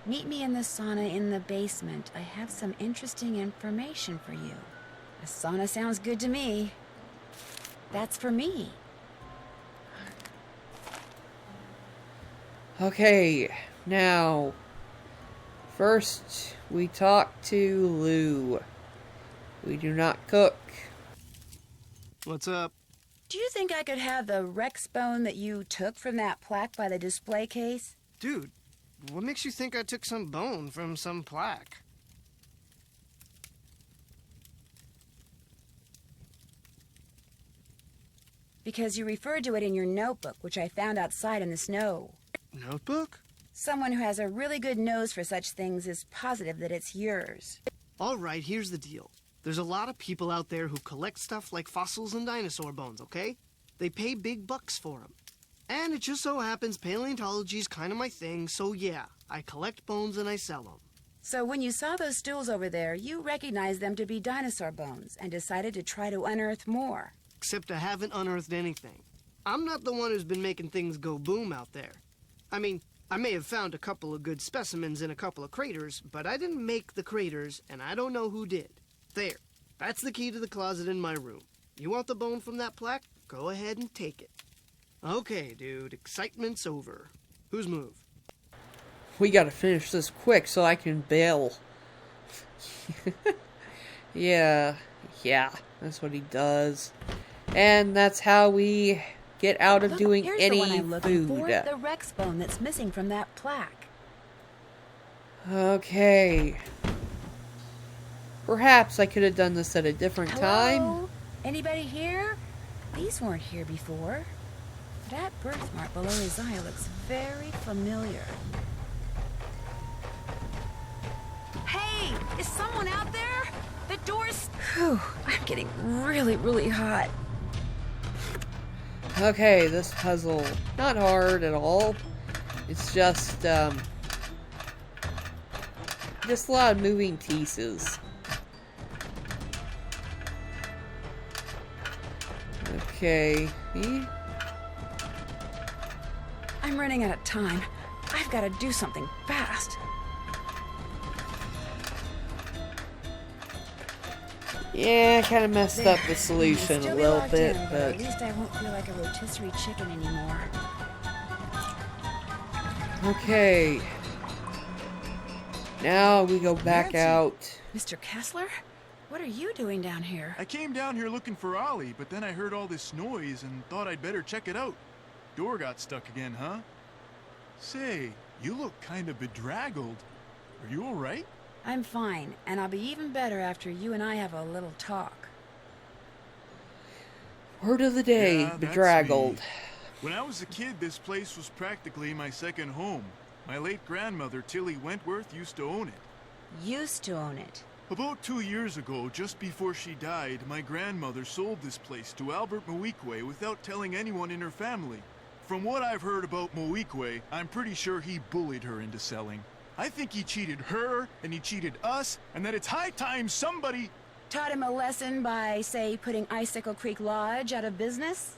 Meet me in the sauna in the basement. I have some interesting information for you. A sauna sounds good to me. That's for me. Okay, now, first we talk to Lou. We do not cook. What's up? Do you think I could have the Rex bone that you took from that plaque by the display case? Dude, what makes you think I took some bone from some plaque? Because you referred to it in your notebook, which I found outside in the snow. Notebook? Someone who has a really good nose for such things is positive that it's yours. All right, here's the deal. There's a lot of people out there who collect stuff like fossils and dinosaur bones, okay? They pay big bucks for them. And it just so happens paleontology's kind of my thing, so yeah, I collect bones and I sell them. So when you saw those stools over there, you recognized them to be dinosaur bones and decided to try to unearth more. Except I haven't unearthed anything. I'm not the one who's been making things go boom out there. I mean, I may have found a couple of good specimens in a couple of craters, but I didn't make the craters, and I don't know who did. There. That's the key to the closet in my room. You want the bone from that plaque? Go ahead and take it. Okay, dude. Excitement's over. Whose move? We gotta finish this quick so I can bail. Yeah, that's what he does. And that's how we get out of doing Here's any the one I'm looking food. for, the Rex bone that's missing from that plaque. Okay. Perhaps I could have done this at a different time. Hello? Anybody here? These weren't here before. That birthmark below his eye looks very familiar. Hey, is someone out there? The door's... Whew, I'm getting really, really hot. Okay, this puzzle, not hard at all. It's just, just a lot of moving pieces. Okay. I'm running out of time. I've got to do something fast. Yeah, I kind of messed up the solution a Still be little locked bit, in, but at least I won't feel like a rotisserie chicken anymore. okay. Now we go back Nancy. out. Mr. Kessler? What are you doing down here? I came down here looking for Ollie, but then I heard all this noise and thought I'd better check it out. Door got stuck again, huh? Say, you look kind of bedraggled. Are you all right? I'm fine, and I'll be even better after you and I have a little talk. Word of the day, Yeah, that's bedraggled. me. When I was a kid, this place was practically my second home. My late grandmother, Tilly Wentworth, used to own it. Used to own it. About 2 years ago, just before she died, my grandmother sold this place to Albert Moeequay without telling anyone in her family. From what I've heard about Moeequay, I'm pretty sure he bullied her into selling. I think he cheated her, and he cheated us, and that it's high time somebody... Taught him a lesson by, say, putting Icicle Creek Lodge out of business?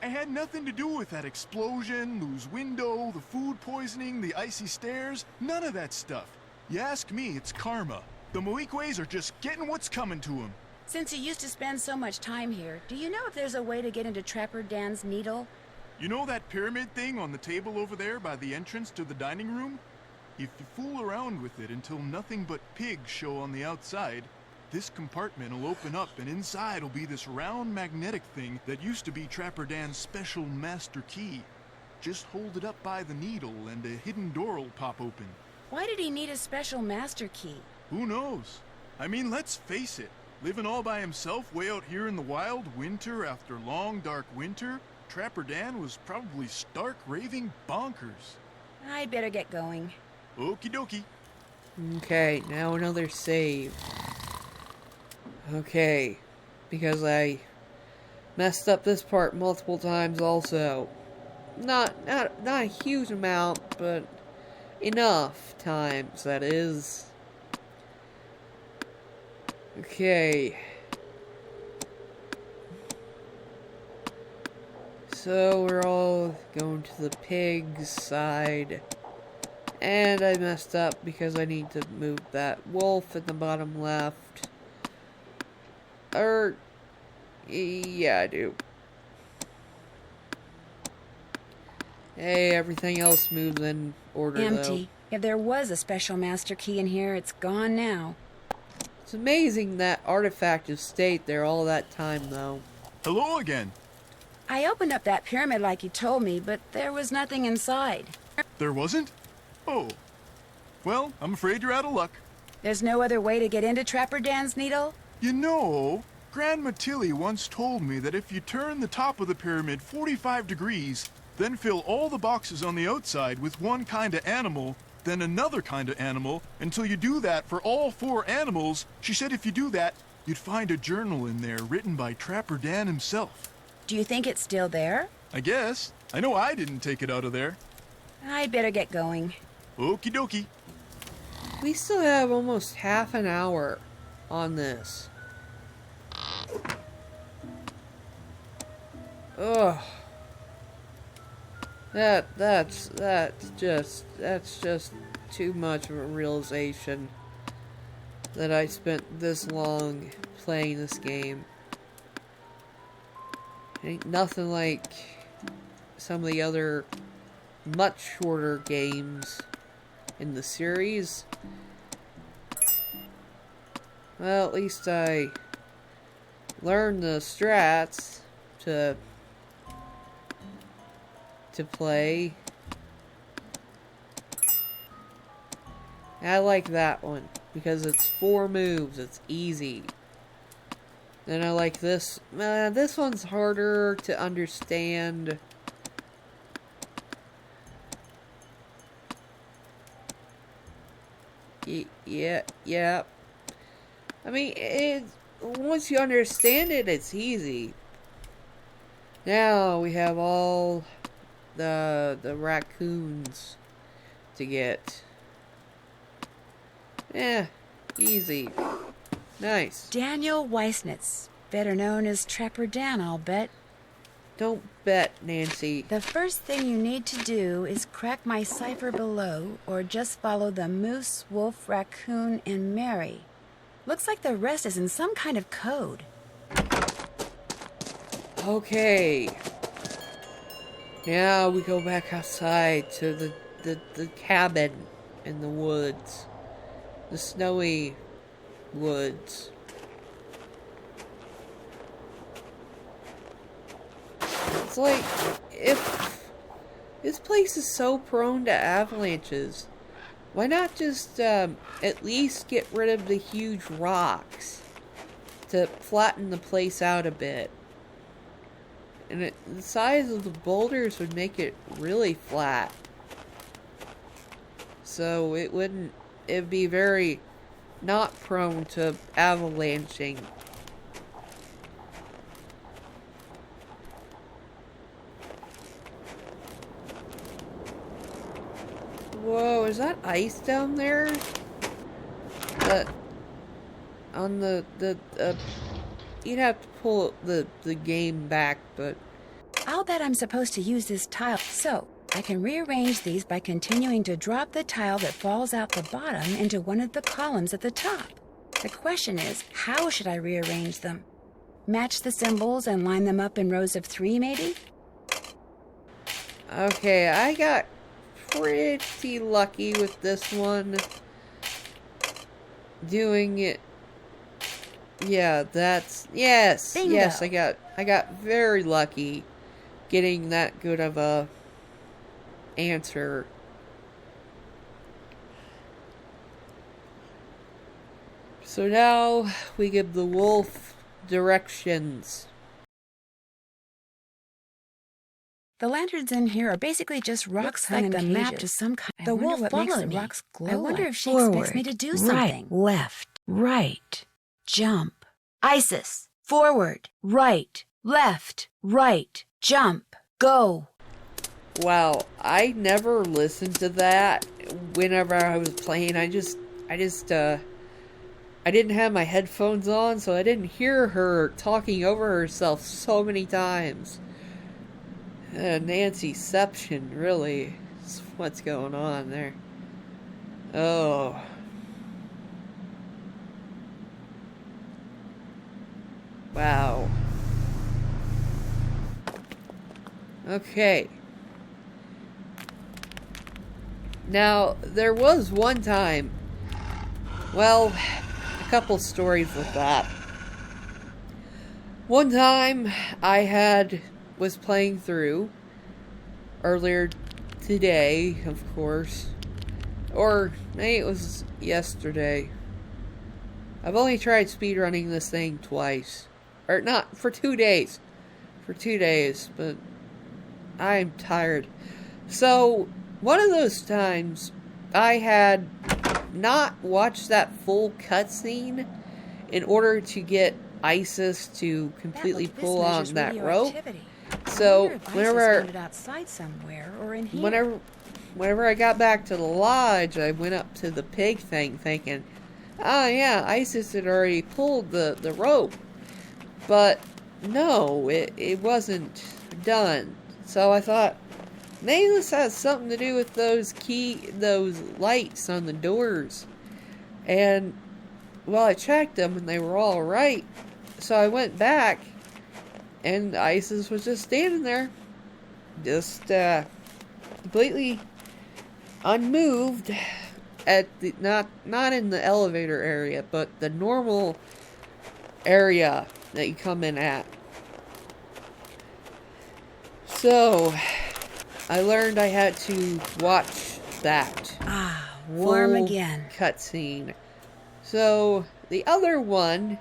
I had nothing to do with that explosion, loose window, the food poisoning, the icy stairs, none of that stuff. You ask me, it's karma. The Moeequays are just getting what's coming to them. Since you used to spend so much time here, do you know if there's a way to get into Trapper Dan's Needle? You know that pyramid thing on the table over there by the entrance to the dining room? If you fool around with it until nothing but pigs show on the outside, this compartment will open up and inside will be this round magnetic thing that used to be Trapper Dan's special master key. Just hold it up by the needle and a hidden door will pop open. Why did he need a special master key? Who knows? I mean, let's face it. Living all by himself way out here in the wild, winter after long dark winter, Trapper Dan was probably stark raving bonkers. I'd better get going. Okie dokie. Okay, now another save. Okay, because I messed up this part multiple times also. Not a huge amount, but enough times, that is. Okay. So we're all going to the pig's side. And I messed up because I need to move that wolf in the bottom left. Yeah, I do. Hey, everything else moves in order, Empty. though. If there was a special master key in here, it's gone now. It's amazing that artifact has stayed there all that time, though. Hello again. I opened up that pyramid like you told me, but there was nothing inside. There wasn't? Oh. Well, I'm afraid you're out of luck. There's no other way to get into Trapper Dan's Needle? You know, Grandma Tilly once told me that if you turn the top of the pyramid 45 degrees, then fill all the boxes on the outside with one kind of animal, then another kind of animal, until you do that for all 4 animals, she said if you do that, you'd find a journal in there written by Trapper Dan himself. Do you think it's still there? I guess. I know I didn't take it out of there. I'd better get going. Okie dokie. We still have almost half an hour on this. Ugh. That's just too much of a realization that I spent this long playing this game. Ain't nothing like some of the other much shorter games in the series. Well, at least I learned the strats to play. I like that one because it's 4 moves, it's easy. Then I like this. This one's harder to understand. Yeah. I mean, once you understand it, it's easy. Now we have all the raccoons to get. Easy. Nice. Daniel Weissnitz, better known as Trapper Dan, I'll bet. Don't bet, Nancy. The first thing you need to do is crack my cipher below, or just follow the moose, wolf, raccoon, and Mary. Looks like the rest is in some kind of code. Okay. Now we go back outside to the cabin in the woods. The snowy woods. It's like, if this place is so prone to avalanches, why not just at least get rid of the huge rocks to flatten the place out a bit? And the size of the boulders would make it really flat. So it'd be very not prone to avalanching. Whoa, is that ice down there? On you'd have to pull the game back, but... I'll bet I'm supposed to use this tile, so I can rearrange these by continuing to drop the tile that falls out the bottom into one of the columns at the top. The question is, how should I rearrange them? Match the symbols and line them up in rows of 3, maybe? Okay, I got pretty lucky with this one. Doing it. Yeah, that's... Yes! Bingo. Yes, I got very lucky getting that good of a answer. So now we give the wolf directions. The lanterns in here are basically just rocks hung in cages. Map to some kind. The wolf followed me. Rocks glow. I wonder if she expects me to do something. Right, left, right, jump. Isis, forward, right, left, right, jump, go. Wow, I never listened to that whenever I was playing. I didn't have my headphones on, so I didn't hear her talking over herself so many times. Nancyception, really, is what's going on there. Oh. Wow. Okay. Now, there was one time, well, a couple stories with that. One time, I was playing through, earlier today, of course, or maybe it was yesterday. I've only tried speedrunning this thing twice. Or not, for 2 days. For 2 days, but I'm tired. So, one of those times, I had not watched that full cutscene in order to get Isis to completely pull on that rope. So, whenever I got back to the lodge, I went up to the pig thing thinking, oh yeah, Isis had already pulled the rope. But no, it wasn't done. So I thought, maybe this has something to do with those lights on the doors. And, well, I checked them and they were all right. So I went back and Isis was just standing there. Just, completely unmoved at the, not in the elevator area, but the normal area that you come in at. So, I learned I had to watch that. Warm again. Cutscene. So, the other one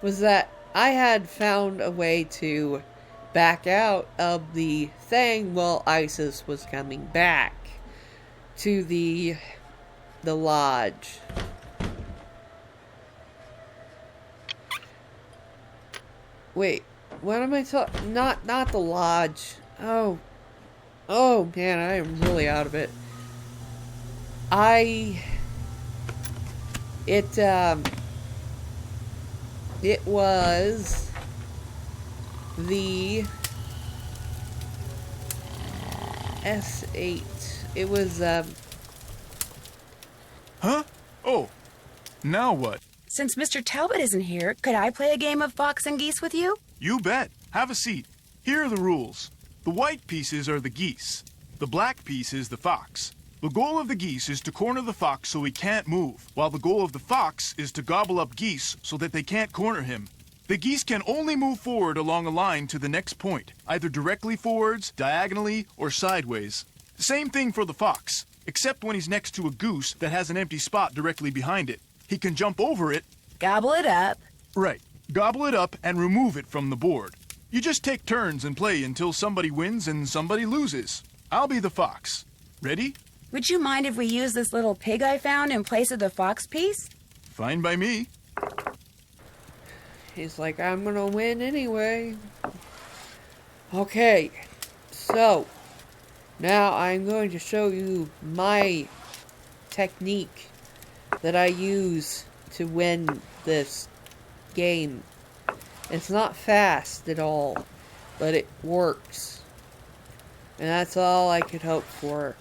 was that I had found a way to back out of the thing while Isis was coming back to the lodge. Wait, what am I talking? Not the lodge. Oh man, I am really out of it. It was the S8. It was, Huh? Oh, now what? Since Mr. Talbot isn't here, could I play a game of fox and geese with you? You bet. Have a seat. Here are the rules. The white pieces are the geese. The black piece is the fox. The goal of the geese is to corner the fox so he can't move, while the goal of the fox is to gobble up geese so that they can't corner him. The geese can only move forward along a line to the next point, either directly forwards, diagonally, or sideways. Same thing for the fox, except when he's next to a goose that has an empty spot directly behind it. He can jump over it. Gobble it up. Right. Gobble it up and remove it from the board. You just take turns and play until somebody wins and somebody loses. I'll be the fox. Ready? Would you mind if we use this little pig I found in place of the fox piece? Fine by me. he's like, I'm gonna win anyway. Okay, so now I'm going to show you my technique that I use to win this game. It's not fast at all, but it works. And that's all I could hope for.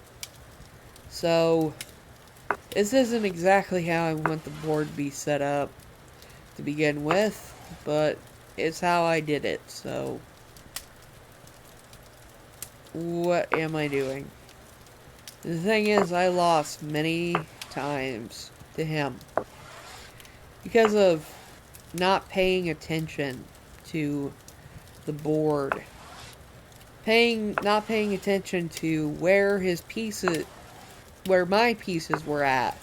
So, this isn't exactly how I want the board to be set up to begin with, but it's how I did it, so what am I doing? The thing is, I lost many times to him because of not paying attention to the board. Not paying attention to where his pieces, where my pieces were at.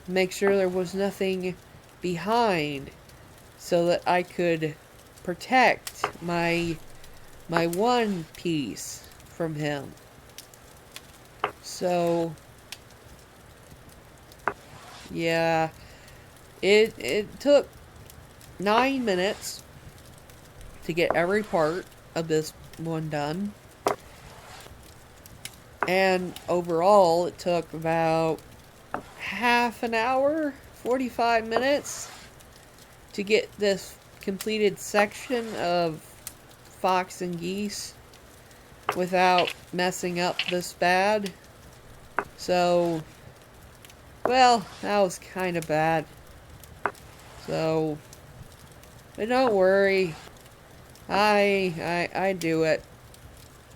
Make sure there was nothing behind so that I could protect my one piece from him. So yeah, it took 9 minutes to get every part of this one done. And overall, it took about half an hour, 45 minutes to get this completed section of fox and geese without messing up this bad. So, well, that was kind of bad. So, but don't worry. I do it.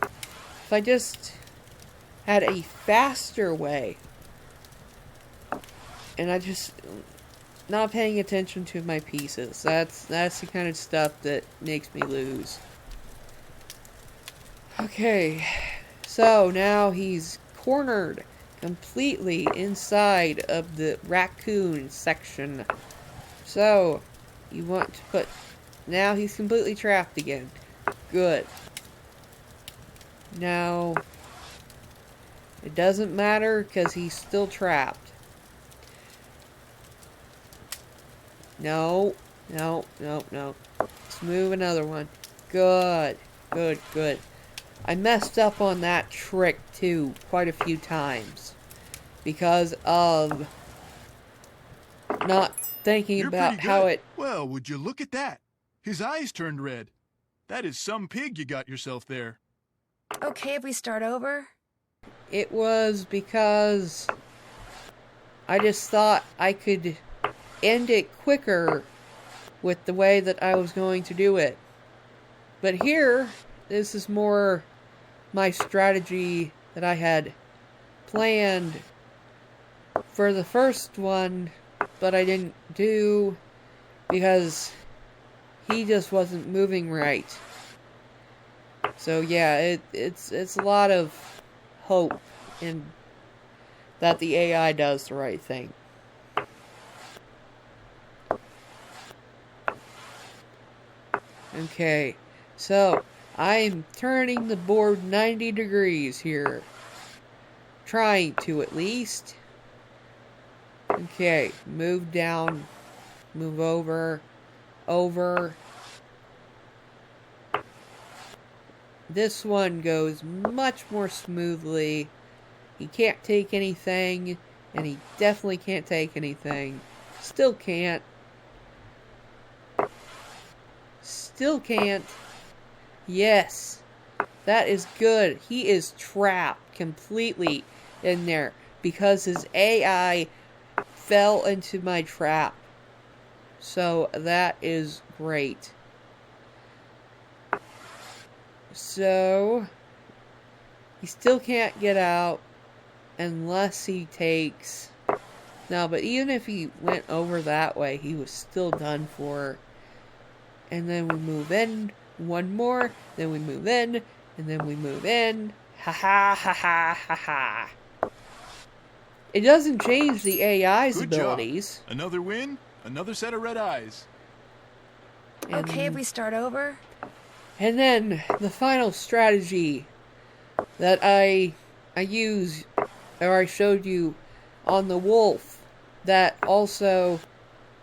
If I just had a faster way, and I just not paying attention to my pieces, that's the kind of stuff that makes me lose. Okay, so now he's cornered completely inside of the raccoon section. So you want to put, now he's completely trapped again. Good. Now it doesn't matter because he's still trapped. No. Let's move another one. Good. I messed up on that trick too quite a few times because of not thinking about how it... Well, would you look at that? His eyes turned red. That is some pig you got yourself there. Okay, if we start over? It was because I just thought I could end it quicker with the way that I was going to do it. But here, this is more my strategy that I had planned for the first one, but I didn't do because he just wasn't moving right. So yeah, it's a lot of hope in that the AI does the right thing. Okay, so I'm turning the board 90 degrees here. Trying to, at least. Okay, move down, move over. This one goes much more smoothly. He can't take anything, and he definitely can't take anything. Still can't. Still can't. Yes. That is good. He is trapped completely in there because his AI fell into my trap. So that is great. So he still can't get out unless he takes... No, but even if he went over that way, he was still done for. And then we move in. One more. Then we move in. And then we move in. Ha ha ha ha ha ha. It doesn't change the AI's Good abilities. Job. Another win, another set of red eyes. And, Okay, if we start over. And then the final strategy that I use, or I showed you on the wolf, that also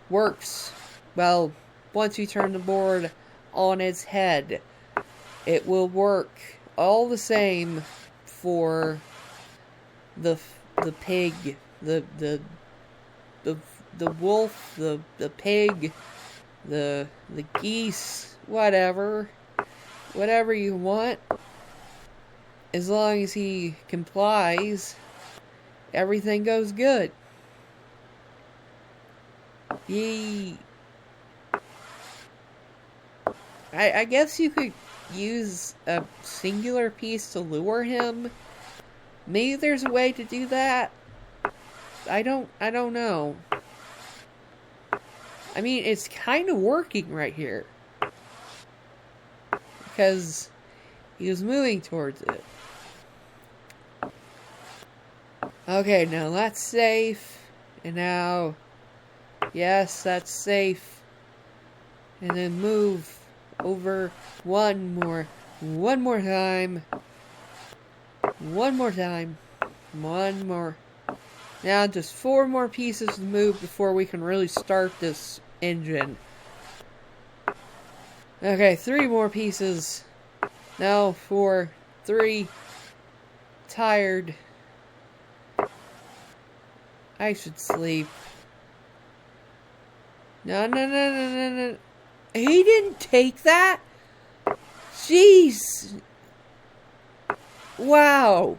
works, well, once you turn the board on its head, it will work all the same for the pig, the wolf, the pig, the geese, whatever you want, as long as he complies, everything goes good. I guess you could use a singular piece to lure him. Maybe there's a way to do that. I don't know. I mean, it's kind of working right here. Because he was moving towards it. Okay, now that's safe. And now... Yes, that's safe. And then move over one more time. One more. Now just 4 more pieces to move before we can really start this engine. Okay, 3 more pieces. Now 4, 3. Tired. I should sleep. No. He didn't take that? Jeez. Wow.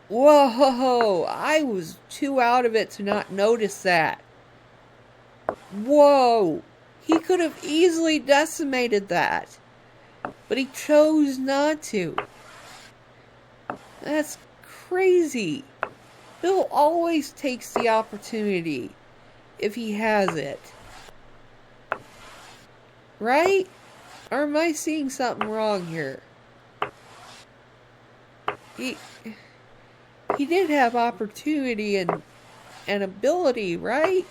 Whoa. I was too out of it to not notice that. Whoa. He could have easily decimated that. But he chose not to. That's crazy. Bill always takes the opportunity if he has it. Right? Or am I seeing something wrong here? He did have opportunity and ability, right?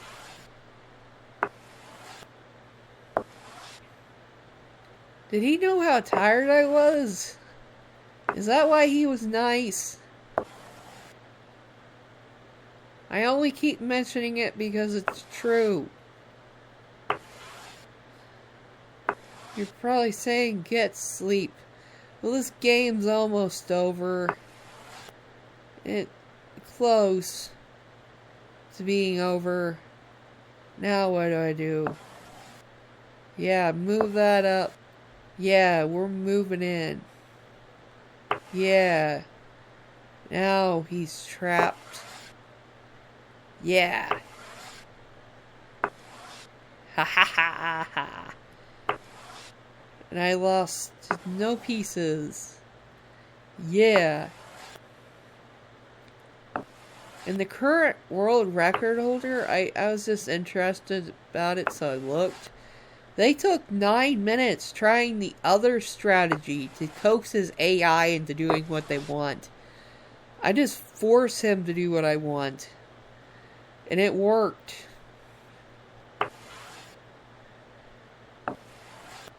Did he know how tired I was? Is that why he was nice? I only keep mentioning it because it's true. You're probably saying get sleep. Well, this game's almost over. It's close to being over. Now what do I do? Yeah, move that up. Yeah, we're moving in. Yeah. Now he's trapped. Yeah. Ha ha ha ha. And I lost no pieces. Yeah. And the current world record holder, I was just interested about it, so I looked. They took 9 minutes trying the other strategy to coax his AI into doing what they want. I just force him to do what I want. And it worked.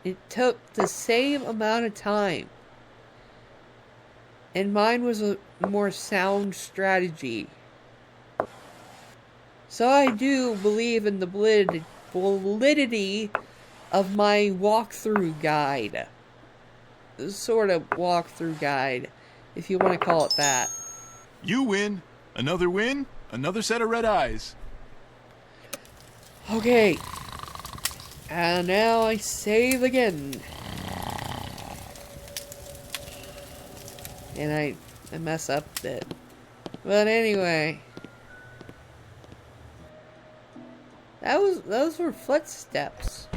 It took the same amount of time. And mine was a more sound strategy. So I do believe in the validity of my walkthrough guide. Sort of walkthrough guide, if you want to call it that. You win, another win, Another set of red eyes. Okay. And now I save again. And I mess up a bit. But anyway. Those were footsteps.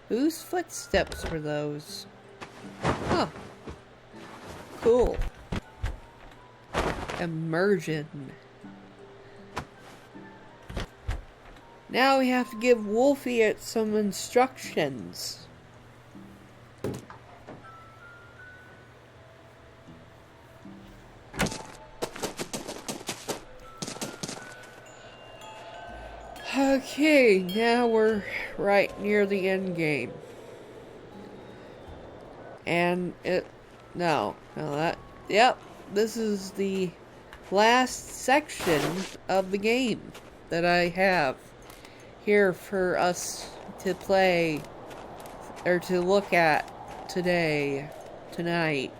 Whose footsteps were those? Huh. Cool. Immersion. Now we have to give Wolfie some instructions. Okay, now we're right near the end game. And yep, this is the last section of the game that I have here for us to play, or to look at tonight,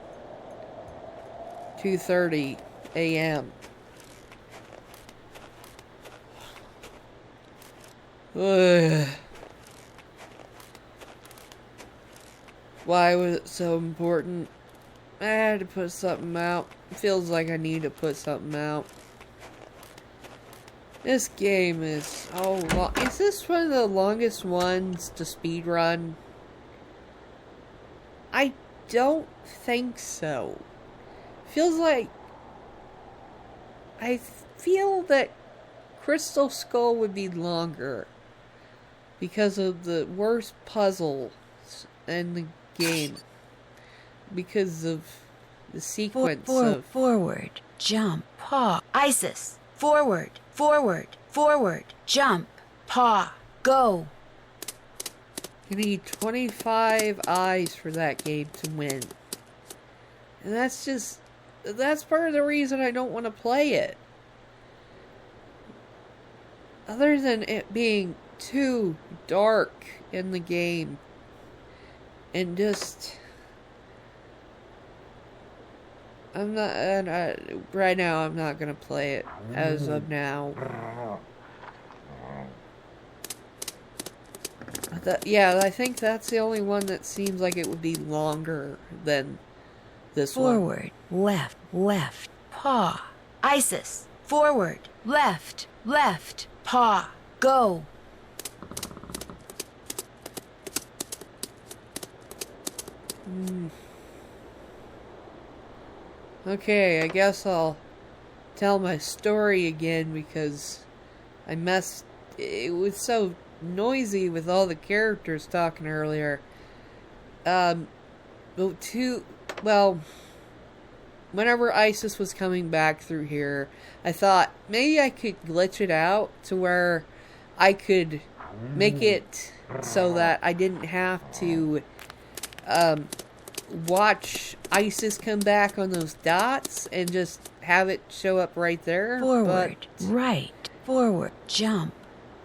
2:30 a.m. Ugh. Why was it so important? I had to put something out. It feels like I need to put something out. This game is so long. Is this one of the longest ones to speedrun? I don't think so. Feels like... I feel that Crystal Skull would be longer because of the worst puzzles in the game. Because of the sequence of... Forward, jump, paw, Isis. Forward, forward, forward, jump, paw, go. You need 25 eyes for that game to win. And that's part of the reason I don't want to play it. Other than it being too dark in the game. And just... right now I'm not gonna play it as of now. Yeah, I think that's the only one that seems like it would be longer than this one. Forward, left, left, paw, Isis. Forward, left, left, paw, go. Okay, I guess I'll tell my story again because it was so noisy with all the characters talking earlier. Whenever Isis was coming back through here, I thought maybe I could glitch it out to where I could make it so that I didn't have to watch Isis come back on those dots and just have it show up right there. Forward, right, forward, jump,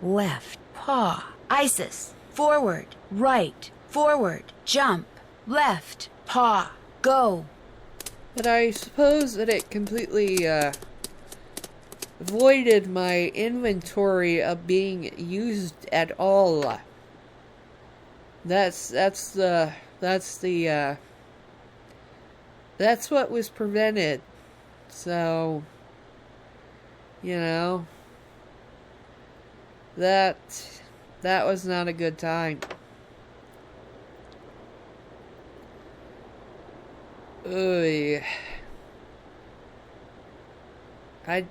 left, paw, Isis. Forward, right, forward, jump, left, paw, go. But I suppose that it completely voided my inventory of being used at all. That's what was prevented. So, you know, that was not a good time. Oy. I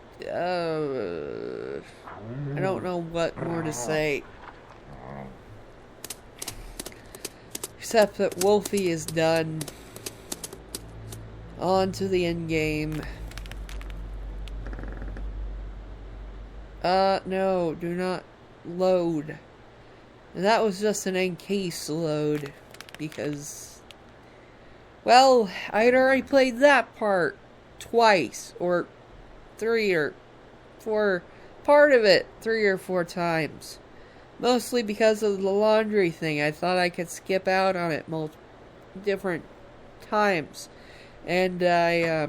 don't know what more to say. Except that Wolfie is done. On to the end game. No, do not load. And that was just an encase load. Because, well, I'd already played that part twice. Or 3 or 4, part of it 3 or 4 times. Mostly because of the laundry thing. I thought I could skip out on it multiple different times. And I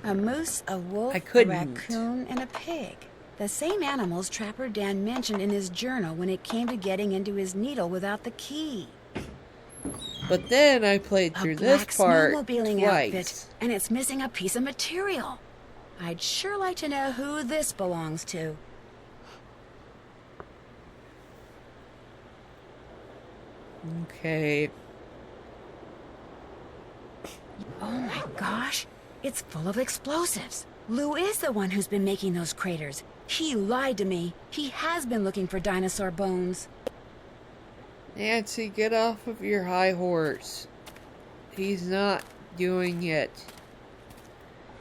A moose, a wolf, I a couldn't. raccoon, and a pig. The same animals Trapper Dan mentioned in his journal when it came to getting into his needle without the key. But then I played through this part snowmobiling twice. outfit, and it's missing a piece of material. I'd sure like to know who this belongs to. Okay. Oh my gosh, it's full of explosives. Lou is the one who's been making those craters. He lied to me. He has been looking for dinosaur bones. Nancy, get off of your high horse. He's not doing it.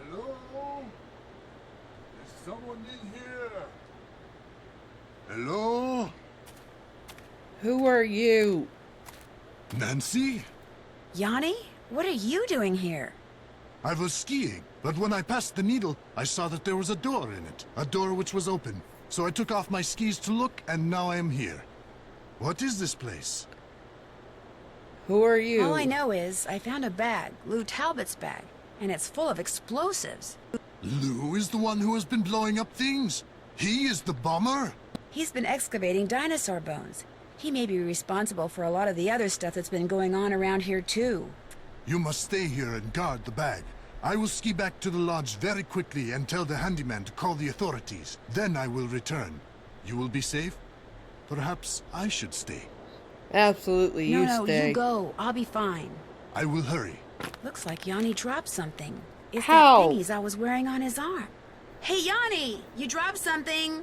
Hello? Is someone in here? Hello? Who are you? Nancy? Yanni, what are you doing here? I was skiing, but when I passed the needle, I saw that there was a door in it. A door which was open. So I took off my skis to look, and now I am here. What is this place? Who are you? All I know is I found a bag, Lou Talbot's bag, and it's full of explosives. Lou is the one who has been blowing up things? He is the bomber? He's been excavating dinosaur bones. He may be responsible for a lot of the other stuff that's been going on around here, too. You must stay here and guard the bag. I will ski back to the lodge very quickly and tell the handyman to call the authorities. Then I will return. You will be safe? Perhaps I should stay. Absolutely, you No, stay. you go. I'll be fine. I will hurry. Looks like Yanni dropped something. It's How? that thingies I was wearing on his arm. Hey, Yanni! You dropped something!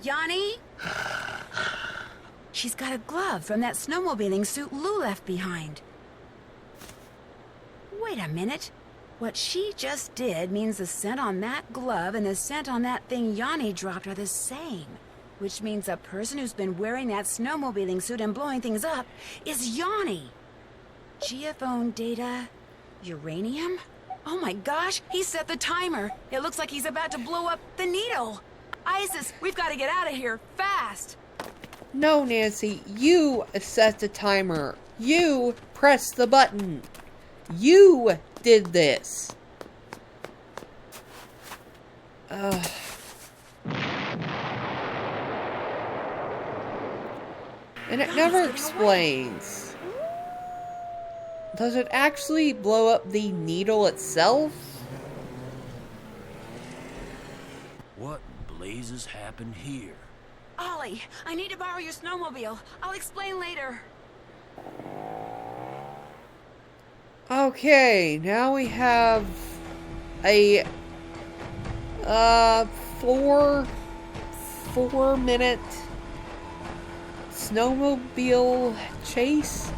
Yanni? She's got a glove from that snowmobiling suit Lou left behind. Wait a minute. What she just did means the scent on that glove and the scent on that thing Yanni dropped are the same. Which means the person who's been wearing that snowmobiling suit and blowing things up is Yanni. Geophone data... uranium? Oh my gosh, he set the timer. It looks like he's about to blow up the needle. Isis, we've got to get out of here, fast. No, Nancy, you set the timer. You pressed the button. You did this. And it never explains. Does it actually blow up the needle itself? What in blazes happened here? Ollie, I need to borrow your snowmobile. I'll explain later. Okay, now we have a 4-minute snowmobile chase.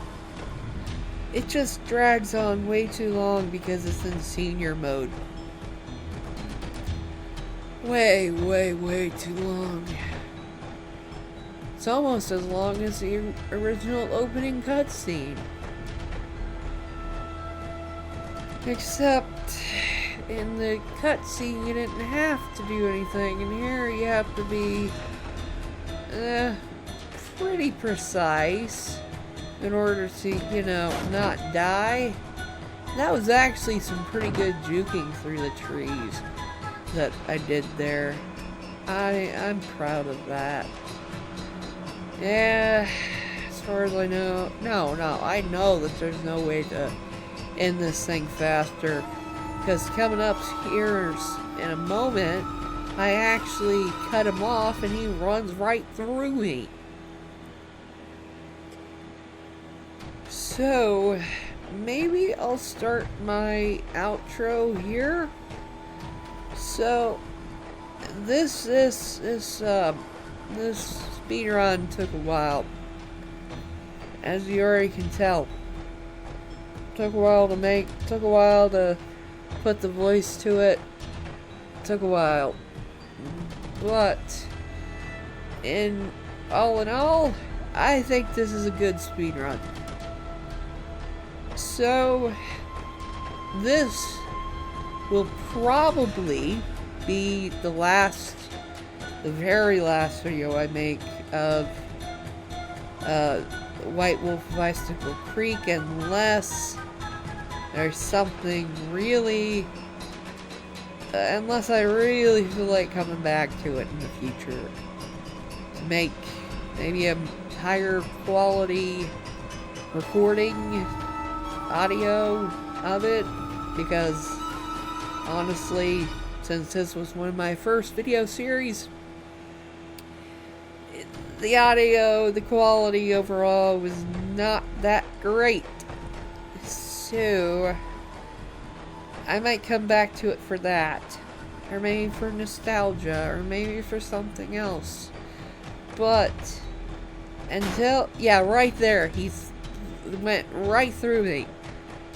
It just drags on way too long because it's in senior mode. Way too long. It's almost as long as the original opening cutscene. Except, in the cutscene you didn't have to do anything, and here you have to be pretty precise in order to, you know, not die. That was actually some pretty good juking through the trees that I did there. I'm proud of that. Yeah, as far as I know, no, I know that there's no way to end this thing faster, because coming up here in a moment, I actually cut him off and he runs right through me. So, maybe I'll start my outro here. So, this speedrun took a while, as you already can tell. Took a while to make, took a while to put the voice to it, took a while. But, all in all, I think this is a good speedrun. So, this will probably be the very last video I make of White Wolf of Icicle Creek, unless there's something really unless I really feel like coming back to it in the future. To make maybe a higher quality recording audio of it, because honestly, since this was one of my first video series, the audio, the quality overall was not that great. So I might come back to it for that, or maybe for nostalgia, or maybe for something else. But until, yeah, right there, he went right through me.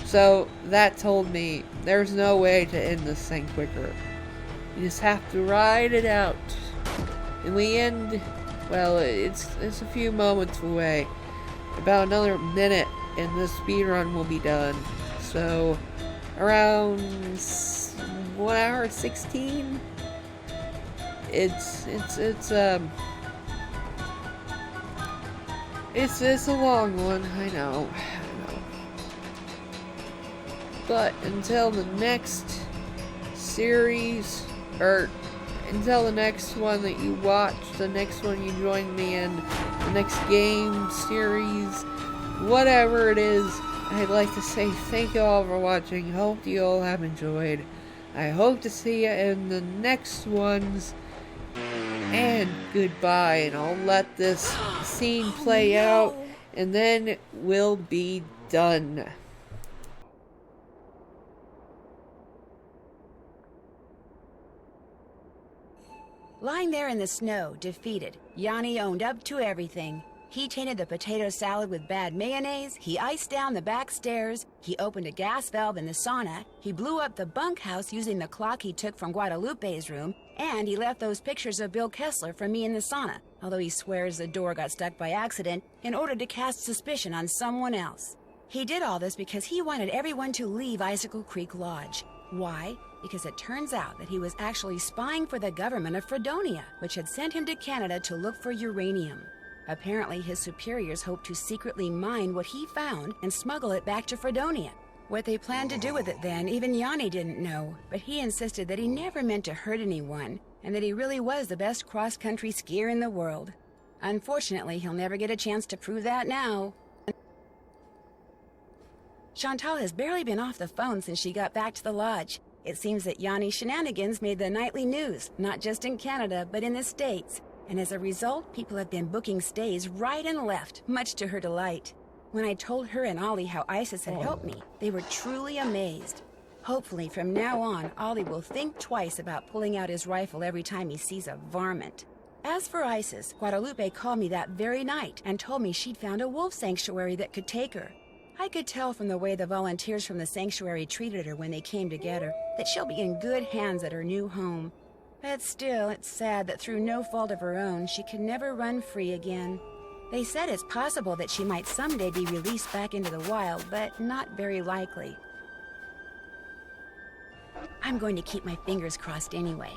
So that told me there's no way to end this thing quicker. You just have to ride it out. And we end, well, it's a few moments away. About another minute and this speedrun will be done. So around 1 hour 16. It's a long one, I know. But until the next series, or until the next one that you watch, the next one you join me in, the next game, series, whatever it is, I'd like to say thank you all for watching. Hope you all have enjoyed. I hope to see you in the next ones. And goodbye. And I'll let this scene play out, and then we'll be done. Lying there in the snow, defeated, Yanni owned up to everything. He tainted the potato salad with bad mayonnaise, he iced down the back stairs, he opened a gas valve in the sauna, he blew up the bunkhouse using the clock he took from Guadalupe's room, and he left those pictures of Bill Kessler for me in the sauna, although he swears the door got stuck by accident in order to cast suspicion on someone else. He did all this because he wanted everyone to leave Icicle Creek Lodge. Why? Because it turns out that he was actually spying for the government of Fredonia, which had sent him to Canada to look for uranium. Apparently, his superiors hoped to secretly mine what he found and smuggle it back to Fredonia. What they planned to do with it then, even Yanni didn't know, but he insisted that he never meant to hurt anyone, and that he really was the best cross-country skier in the world. Unfortunately, he'll never get a chance to prove that now. Chantal has barely been off the phone since she got back to the lodge. It seems that Yanni's shenanigans made the nightly news, not just in Canada, but in the States. And as a result, people have been booking stays right and left, much to her delight. When I told her and Ollie how ISIS had helped me, they were truly amazed. Hopefully, from now on, Ollie will think twice about pulling out his rifle every time he sees a varmint. As for ISIS, Guadalupe called me that very night and told me she'd found a wolf sanctuary that could take her. I could tell from the way the volunteers from the sanctuary treated her when they came to get her that she'll be in good hands at her new home. But still, it's sad that through no fault of her own, she can never run free again. They said it's possible that she might someday be released back into the wild, but not very likely. I'm going to keep my fingers crossed anyway.